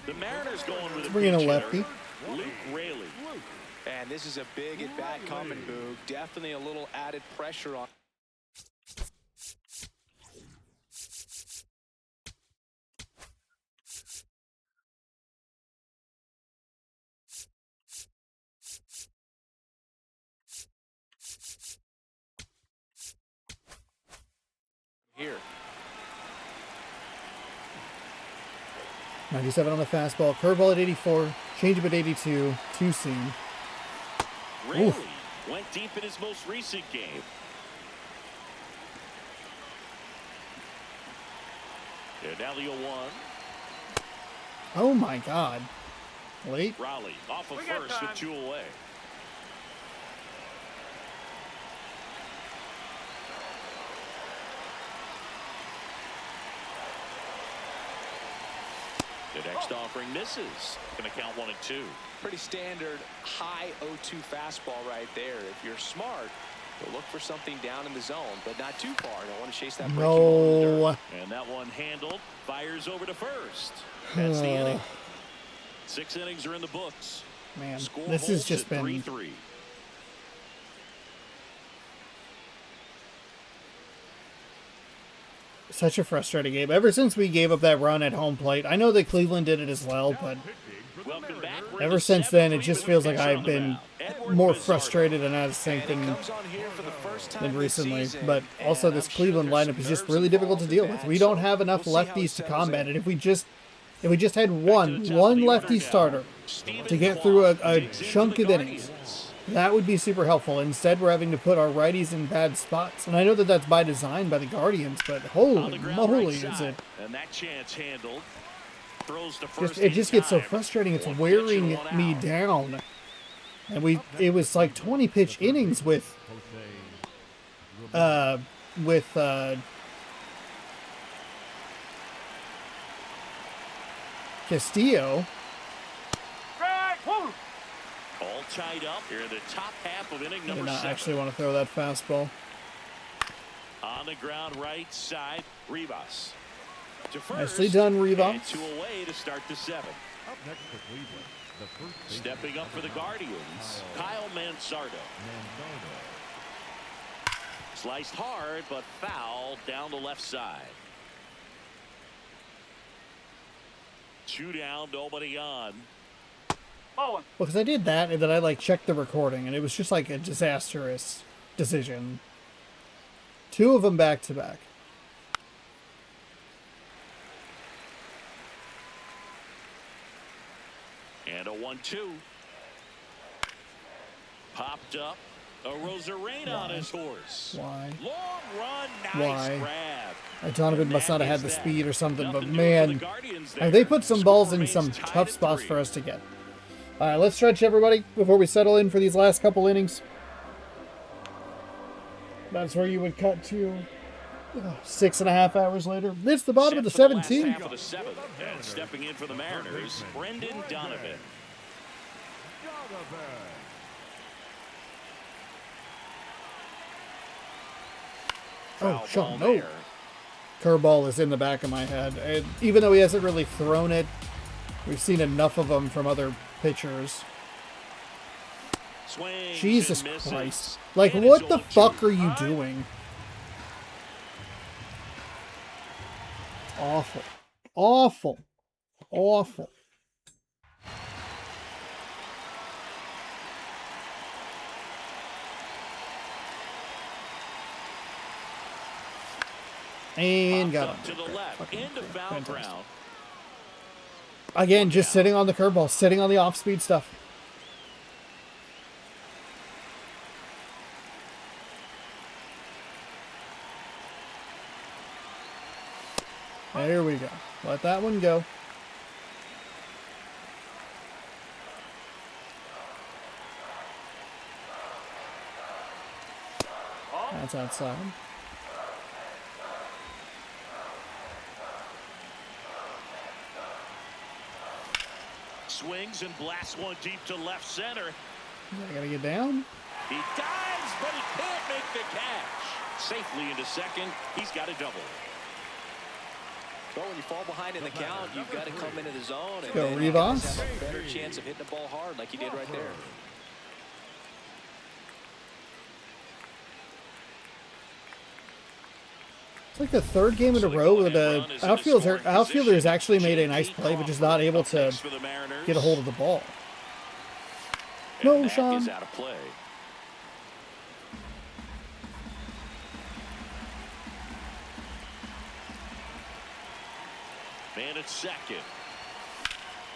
The Mariners going with a Bring in a pinch lefty. hitter, Luke Raley. And this is a big at bat coming, Boog. Definitely a little added pressure on. Here. 97 on the fastball. Curveball at 84. Changeup at 82. Two seam. Raley Oof. went deep in his most recent game. And now the 0-1. Oh my God. Late. Raleigh off of We got first with time. 2 away. The next offering misses. Going to count 1 and 2. Pretty standard high 0-2 fastball right there. If you're smart, you'll look for something down in the zone, but not too far. Don't want to chase that breaking ball in the dirt. No. And that one handled. Fires over to first. That's the inning. 6 innings are in the books. Man, Score this has holds just at been 3-3. such a frustrating game. Ever since we gave up that run at home plate, I know that Cleveland did it as well, but Welcome back. We're ever in the since 7th. then, it We just have a feels like pitcher on I've the been mound. Edward more Bizarro. frustrated and out of sync And it than comes on here for the first time than this recently. season, But also, and this I'm sure Cleveland there's lineup some is just nerves really difficult to involved deal in with. that, We don't so have enough we'll see how it lefties to settles combat in. it. If we just had Back one to the top of the lefty order now. starter Stephen to get Kwan through a digs in for chunk the of innings, Guardians. that would be super helpful. Instead, we're having to put our righties in bad spots. And I know that that's by design by the Guardians, but On the holy ground moly, right is side. it And that chance handled. Throws to first. it just in gets so time. frustrating. It's One pitch wearing and 1 me out. down. And it was like 20 pitch innings with Castillo. Strike! Woo! All tied up here in the top half of inning I did number not 7. actually want to throw that fastball. On the ground right side, Rivas. To first. Nicely done, Rivas. And 2 away to start the 7th. Up next for Cleveland, the first baseman, Stepping up for the Guardians, Kyle Mansardo. Manzardo. Sliced hard, but foul down the left side. 2 down, nobody on. Ball one. Well, because I did that, and then I checked the recording, and it was just like a disastrous decision. 2 of them back to back. And a 1-2. Popped up. A Rosarena on his horse. Why? Long run, nice Why? grab. Donovan must not have had the speed or something, but man, They they put some balls in some tough spots for us to get. All right, let's stretch, everybody, before we settle in for these last couple innings. That's where you would cut to 6.5 hours later. It's the bottom of the 17th. Half of the seventh, and stepping in for the Mariners, Brendan Donovan. Oh, Sean, no. Curveball is in the back of my head. And even though he hasn't really thrown it, we've seen enough of them from other pitchers. Swings Jesus and misses. Christ. Like, And what it's the 0-2. fuck are you doing? Awful. Awful. Awful. And got Up to him. the left, into foul Fantastic. ground. Again, just sitting on the curveball, sitting on the off-speed stuff. There we go. Let that one go. That's outside. Swings and blasts one deep to left center. I gotta get down. He dives, but he can't make the catch. Safely into second. He's got a double. Well, when you fall behind in the count, you've got to come into the zone and Go, then Rivas. have a better chance of hitting the ball hard like you did right there. It's like the third game in a row where the outfielder has actually made a nice play, but just not able to get a hold of the ball. No, That Sean. is out of play. Man at second.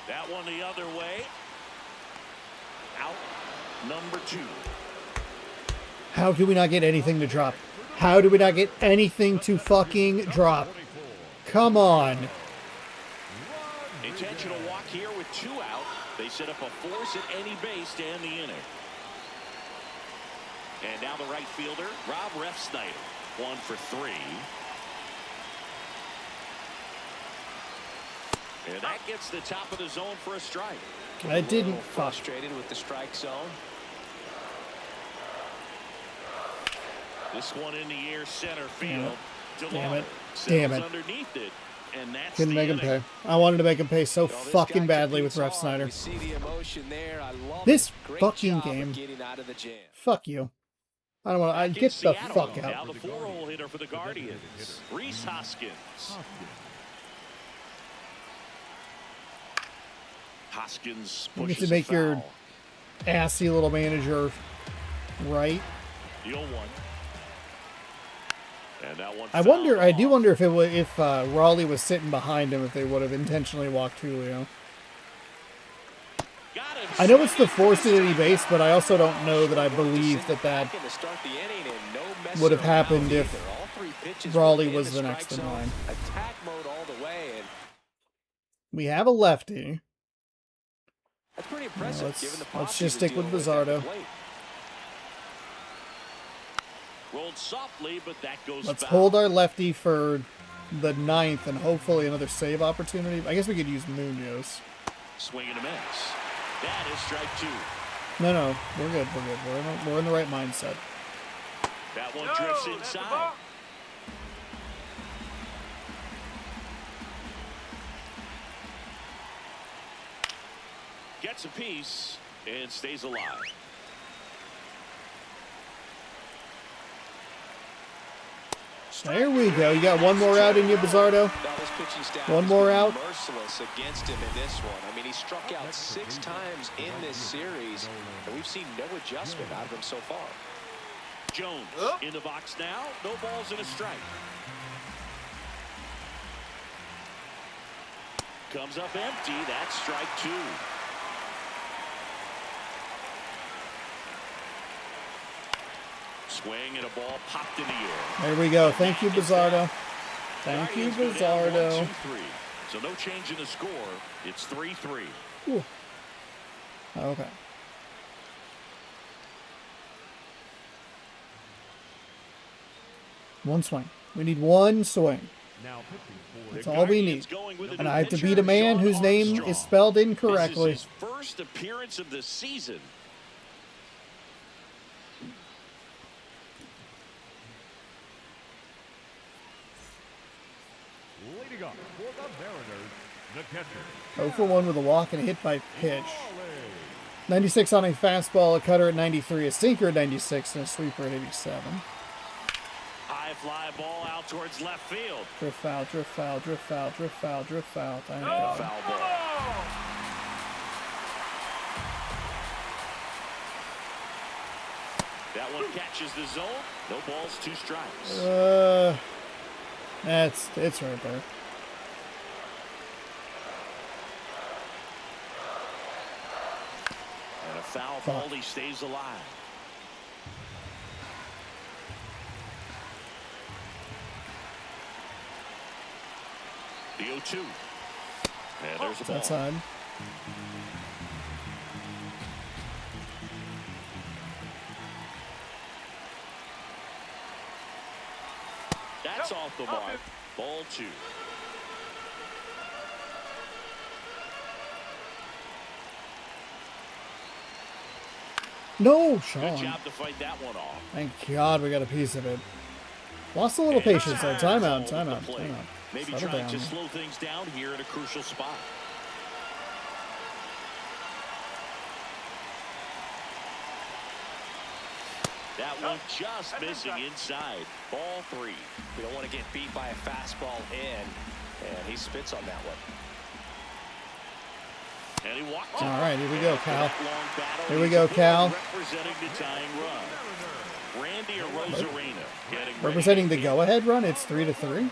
That one the other way. Out number 2. How do we not get anything to drop? How do we not get anything to fucking drop? Come on. Intentional walk here with 2 out. They set up a force at any base to end the inning. And now the right fielder, Rob Refsnyder, 1 for 3. And that gets the top of the zone for a strike. I didn't. Fuck. Frustrated with the strike zone. This one in the air, center field. Damn it. DeLore Damn settles it. underneath it, and that's Couldn't the make him inning. pay. I wanted to make him pay so Well, this fucking guy badly with competes Ref hard. Snyder. We see the emotion there. I love This it. Great fucking job of game. getting out of the jam. Fuck you. I don't want to. Back in Get the Seattle, fuck now out. the 4-hole hitter for the Guardians, Rhys Hoskins. Hoskins You pushes get to make a your foul. assy little manager right. The 0-1. And that one I fouled do off. wonder if Raleigh was sitting behind him, if they would have intentionally walked Julio. Got him I know it's the swinging force at for any base, but I also don't know that I believe that Back in to start the inning and no messing would have around happened if either. All 3 pitches Raleigh were in was the strike next in zone. line. Attack mode all the way, and We have a lefty. that's pretty impressive. let's- given the let's pop just he was stick with dealing at the Bizzardo. plate. Rolled softly, but that goes Let's foul. hold our lefty for the 9th and hopefully another save opportunity. I guess we could use Munoz. Swing and a miss. That is strike 2. No, we're good. We're in the right mindset. That one No, drifts that's the inside. ball. Gets a piece and stays alive. There we go. You got one more out in you, Bizzardo. Now this pitching staff One has more been out. merciless against him in this one. I mean, he struck out 6 times in this series, and we've seen no adjustment out of him so far. Jones in the box now. No balls and a strike. Comes up empty. That's strike 2. Swing and a ball popped in the air. There we go. Thank you, Bizzardo. Thank you, Guardians go down Bizzardo. 1-2-3. So no change in the score. It's 3-3. Ooh. Okay. One swing. We need one swing. Now pitching for That's The all we need. Guardians going with a And new I have to pitcher, beat a man Sean whose name Armstrong. is spelled incorrectly. This is his first appearance of the season. leading up for the Mariners, the catcher. 0 for 1 with a walk and a hit by pitch. 96 on a fastball, a cutter at 93, a sinker at 96, and a sweeper at 87. High fly ball out towards left field. Drift foul, drift foul, drift foul, drift foul, drift foul. Thank No God. foul ball. That one catches the zone. No balls, 2 strikes. It's right there. And a foul ball, he stays alive. The 0-2. And there's a ball. That side. That's off the mark. Ball 2. No, Good Sean. job to fight that one off. Thank God we got a piece of it. Lost a little patience though. Timeout, timeout, timeout. Maybe Settle trying down. to slow things down here at a crucial spot. That one just missing inside. Ball 3. We don't want to get beat by a fastball in, and he spits on that one. And he walked. All right, here we go, Cal. That long battle, Here we he's go, the Cal. one representing the tying run. Randy Arozarena getting ready. Representing the go-ahead run, it's 3-3.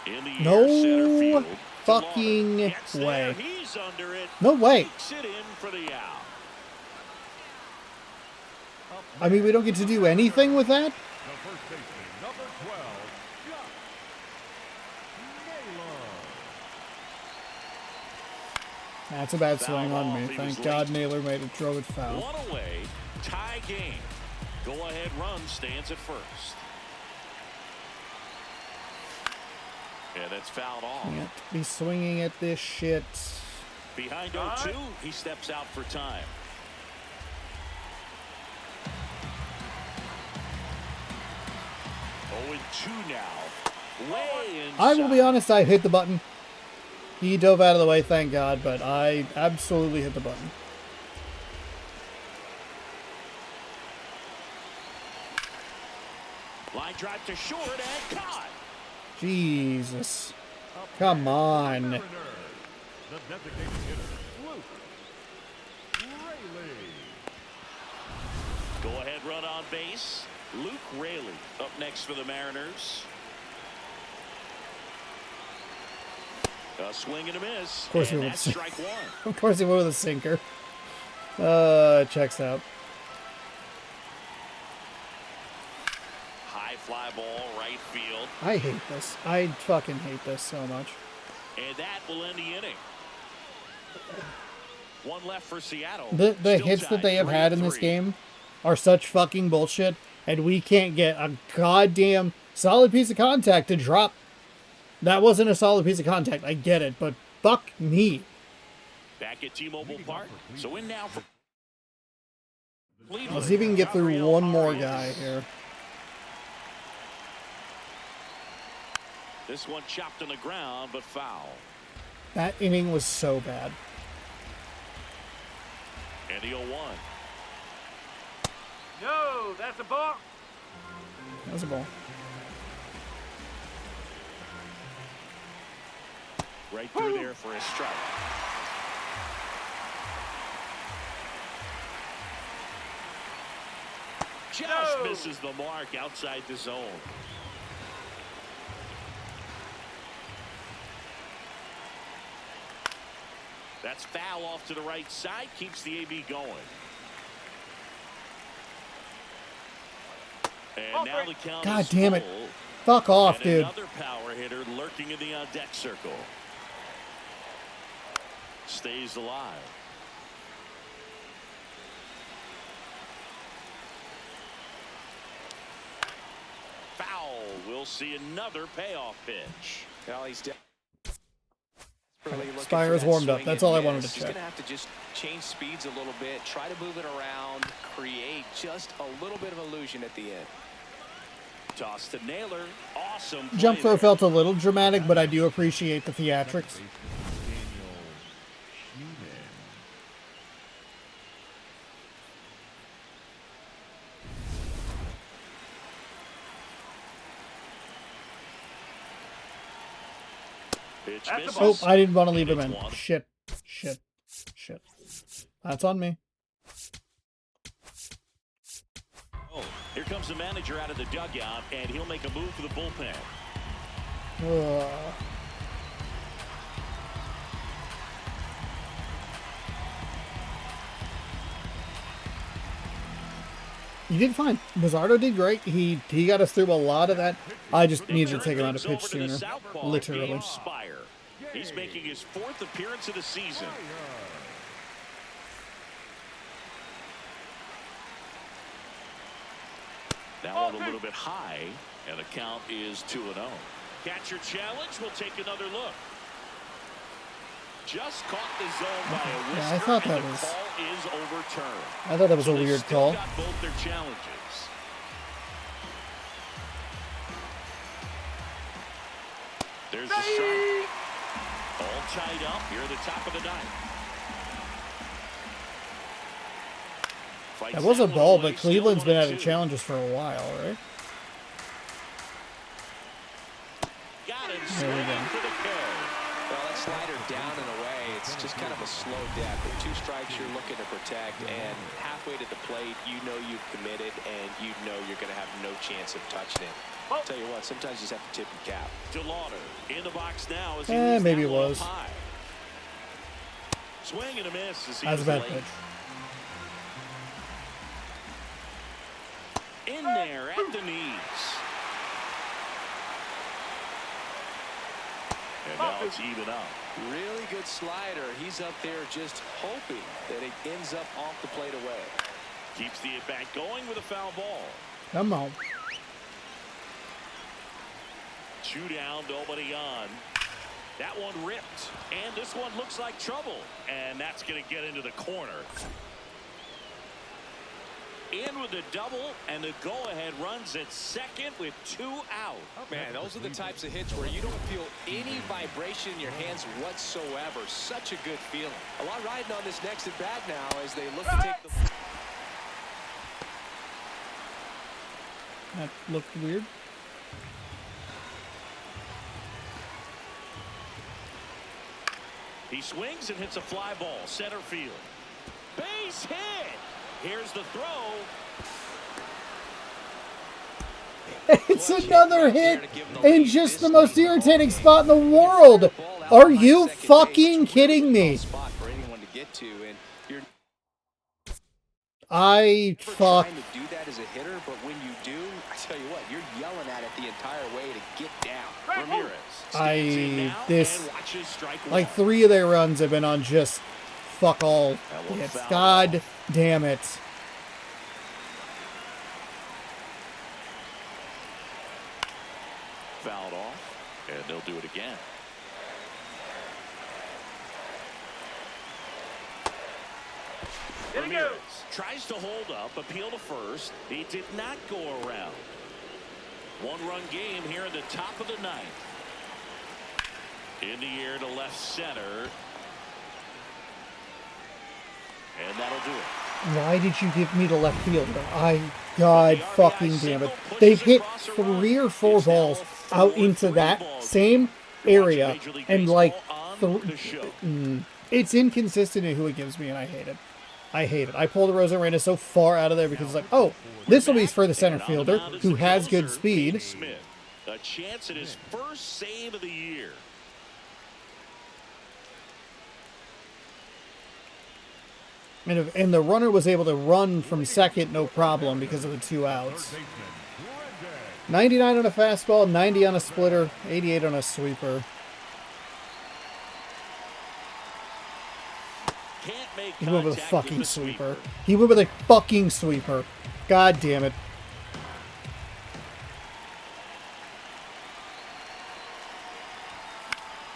In the air, center No field. fucking Gets there, way. He's under it. No way. Takes it in for the out. I mean, we don't get to do anything with that? The first baseman, number 12, Josh Naylor. That's a bad Foul swing on off. me. He Thank was God late. Naylor made it, drove it foul. One away, tie game. Go-ahead run stands at first. And that's fouled off. Can't be swinging at this shit. Behind 0-2, he steps out for time. Oh, and 2 now. Way inside. I will be honest, I hit the button. He dove out of the way, thank God, but I absolutely hit the button. Line drive to short and caught. Jesus. Come on. Mariners, the designated hitter, Luke Rayleigh. Go-ahead run on base. Luke Rayleigh up next for the Mariners. A swing and a miss. Of course he and would that's say. strike 1. Of course he went with a sinker. Checks out. High fly ball, right field. I hate this. I fucking hate this so much. And that will end the inning. One left for Seattle. The Still hits that tied they have had in this 3-3. game are such fucking bullshit, and we can't get a goddamn solid piece of contact to drop. That wasn't a solid piece of contact. I get it, but fuck me. Back at T-Mobile Park. So in now for Cleveland. Let's see if we can get through Gabriel one more Arias. guy here. This one chopped on the ground, but foul. That inning was so bad. And the 0-1. No, that's a ball. That was a ball. Right through there for a strike. Just No. misses the mark outside the zone. That's foul off to the right side. Keeps the AB going. And now the count God is damn it. full. Fuck off, And dude. another power hitter lurking in the on-deck circle. Stays alive. Foul. We'll see another payoff pitch. Well, he's Spires warmed up. That's all I wanted to He's check. going to have to just change speeds a little bit, try to move it around, create just a little bit of illusion at the end. Toss to Naylor. Awesome. Jump play throw there. felt a little dramatic, but I do appreciate the theatrics. Pitch At the misses. Oh, I didn't want to leave him And in. it's one. Shit. Shit. Shit. That's on me. Oh, here comes the manager out of the dugout, and he'll make a move for the bullpen. Ugh. He did fine. Bizzardo did great. He got us through a lot of that. I just needed to take him out of pitch Over to the sooner. southpaw, Literally. James Spire. He's making his 4th appearance of the season. That one a little bit high, and the count is 2-0. Catcher challenge. We'll take another look. Just caught the zone by a whisker, Yeah, I thought that and the was- call is overturned. I thought that was a So they weird still call. got both their challenges. There's the strike. All tied up here at the top of the ninth. Fights That was a one ball, away, but still Cleveland's been 1-2. having challenges for a while, right? Got him There we swinging go. for the K. Well, that slider down and away, it's just kind of a slow death. With 2 strikes you're looking to protect, and halfway to the plate, you know you've committed, and you know you're going to have no chance of touching it. I'll tell you what, sometimes you just have to tip your cap. DeLauder in the box now as he Eh, leaves maybe that it one was. up high. Swing and a miss as he That's a was bad late. pitch. In there at the knees. And now it's even up. Really good slider. He's up there just hoping that it ends up off the plate away. Keeps the at-bat going with a foul ball. Come on. 2 down, nobody on. That one ripped. And this one looks like trouble. And that's going to get into the corner. In with the double, and the go-ahead runs at second with 2 out. Man, those are the types of hits where you don't feel any vibration in your hands whatsoever. Such a good feeling. A lot riding on this next at bat now as they look to take the... That looked weird. He swings and hits a fly ball, center field. Base hit. Here's the throw. It's another hit in just the most irritating spot in the world. Are you fucking kidding me? Spot for anyone to get to, and you're I fuck. trying to do that as a hitter, but when you do, I tell you what, you're yelling at it the entire way to get down. Ramirez stands in now this, and watches strike one. like 3 of their runs have been on just fuck all That one hits. fouled God off. damn it. Fouled off, and they'll do it again. There he Ramirez goes. tries to hold up, appeal to first. He did not go around. 1-run game here in the top of the ninth. In the air to left center. And that'll do it. Why did you give me the left fielder? God fucking damn it. They've hit 3 or 4 balls out into that same area, and like, it's inconsistent in who it gives me, and I hate it. I hate it. I pulled the Rosarena so far out of there because it's like, oh, this will be for the center fielder who has good speed. Smith, a chance at his first save of the year. And the runner was able to run from second no problem because of the 2 outs. 99 on a fastball, 90 on a splitter, 88 on a sweeper. He went with a fucking sweeper. He went with a fucking sweeper. God damn it.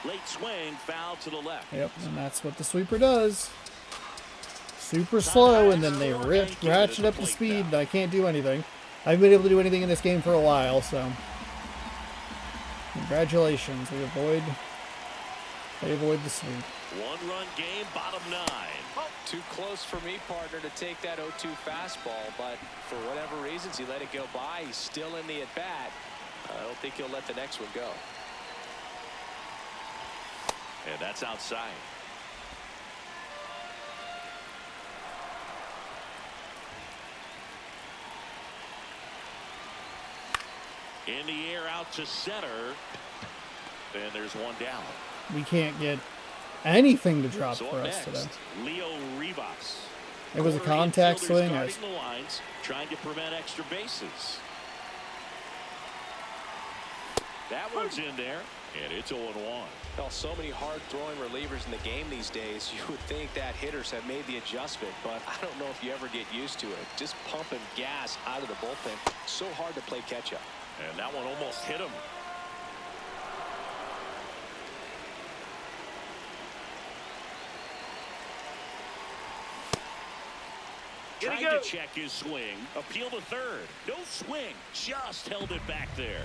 Late swing, foul to the left. Yep, and that's what the sweeper does. Super slow, and then they ratchet up the speed, and I can't do anything. I haven't been able to do anything in this game for a while, so congratulations. They avoid the sweep. 1-run game, bottom 9. Too close for me, partner, to take that 0-2 fastball, but for whatever reasons, he let it go by. He's still in the at-bat. I don't think he'll let the next one go. And that's outside. In the air out to center. And there's one down. We can't get anything to drop So for us next, today. Leo Rivas. It was a Corner contact infielders swing. guarding the lines, trying to prevent extra bases. That one's in there, and it's 0-1. Well, so many hard-throwing relievers in the game these days, you would think that hitters have made the adjustment, but I don't know if you ever get used to it. Just pumping gas out of the bullpen. So hard to play catch-up. And that one almost hit him. Trying to check his swing. Appeal to third. No swing. Just held it back there.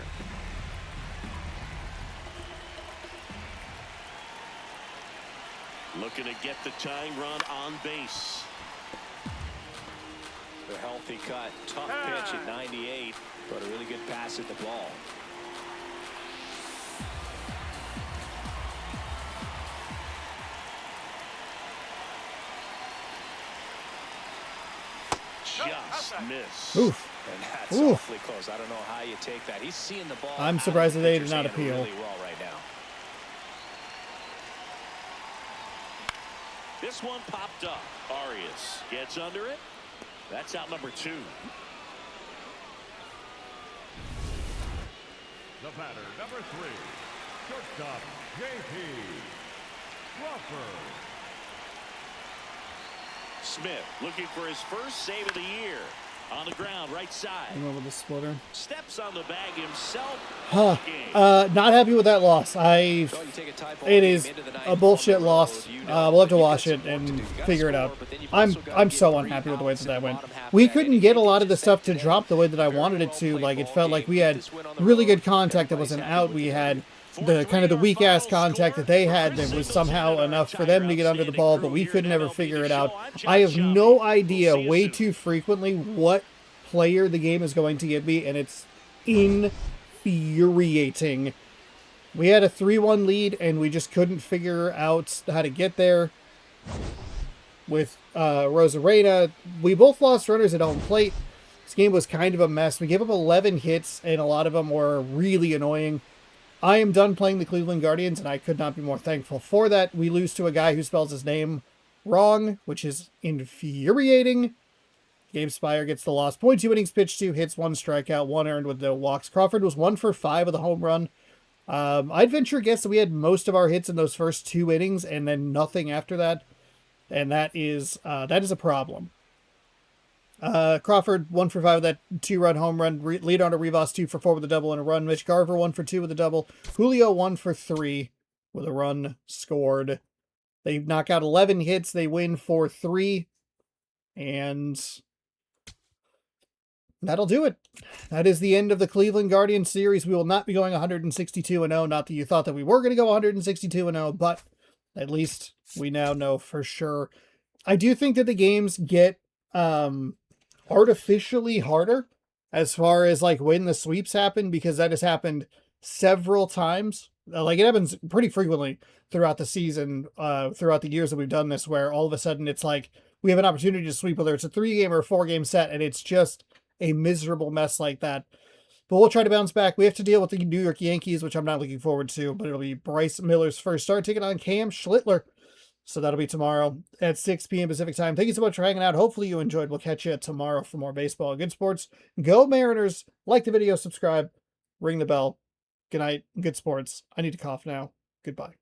Looking to get the tying run on base. The healthy cut. Tough pitch at 98, but a really good pass at the ball. Just miss. Oof. And that's Oof. awfully close. I don't know how you take that. He's seeing the ball. I'm out surprised of that the they did pitcher's not hand appeal. really well right now. This one popped up. Arias gets under it. That's out number 2. The batter, number 3, shortstop, J.P. Crawford. Smith looking for his first save of the year. On the ground, right side. He went with the splitter. Steps on the bag himself. Huh. Game. Not happy with that loss. It is a bullshit loss. We'll have to watch it and figure it out. I'm so unhappy with the way that went. We couldn't get a lot of the stuff to drop the way that I wanted it to. Like, it felt like we had really good contact that wasn't out. We had the kind of the weak ass contact that they had that was somehow enough for them to get under the ball, but we could never figure it out. I have no idea way too frequently what player the game is going to give me, and it's infuriating. We had a 3-1 lead, and we just couldn't figure out how to get there. With Rosarena, we both lost runners at home plate. This game was kind of a mess. We gave up 11 hits, and a lot of them were really annoying. I am done playing the Cleveland Guardians, and I could not be more thankful for that. We lose to a guy who spells his name wrong, which is infuriating. Gabe Spire gets the loss. 0.2 innings pitched, 2 hits, 1 strikeout, 1 earned with no walks. Crawford was 1 for 5 with a home run. I'd venture a guess that we had most of our hits in those first 2 innings, and then nothing after that. And that is a problem. Crawford 1 for 5 with that 2-run home run. Lead on to Rivas 2 for 4 with a double and a run. Mitch Garver 1 for 2 with a double. Julio 1 for 3 with a run scored. They knock out 11 hits. They win 4-3. And that'll do it. That is the end of the Cleveland Guardians series. We will not be going 162-0. Not that you thought that we were going to go 162-0, but at least we now know for sure. I do think that the games get artificially harder as far as like when the sweeps happen, because that has happened several times. Like, it happens pretty frequently throughout the season, throughout the years that we've done this, where all of a sudden it's like we have an opportunity to sweep, whether it's a 3-game or a 4-game set, and it's just a miserable mess like that. But we'll try to bounce back. We have to deal with the New York Yankees, which I'm not looking forward to, but it'll be Bryce Miller's first start, taking on Cam Schlittler. So that'll be tomorrow at 6 p.m. Pacific time. Thank you so much for hanging out. Hopefully you enjoyed. We'll catch you tomorrow for more baseball. Good sports. Go Mariners. Like the video, subscribe, ring the bell. Good night. Good sports. I need to cough now. Goodbye.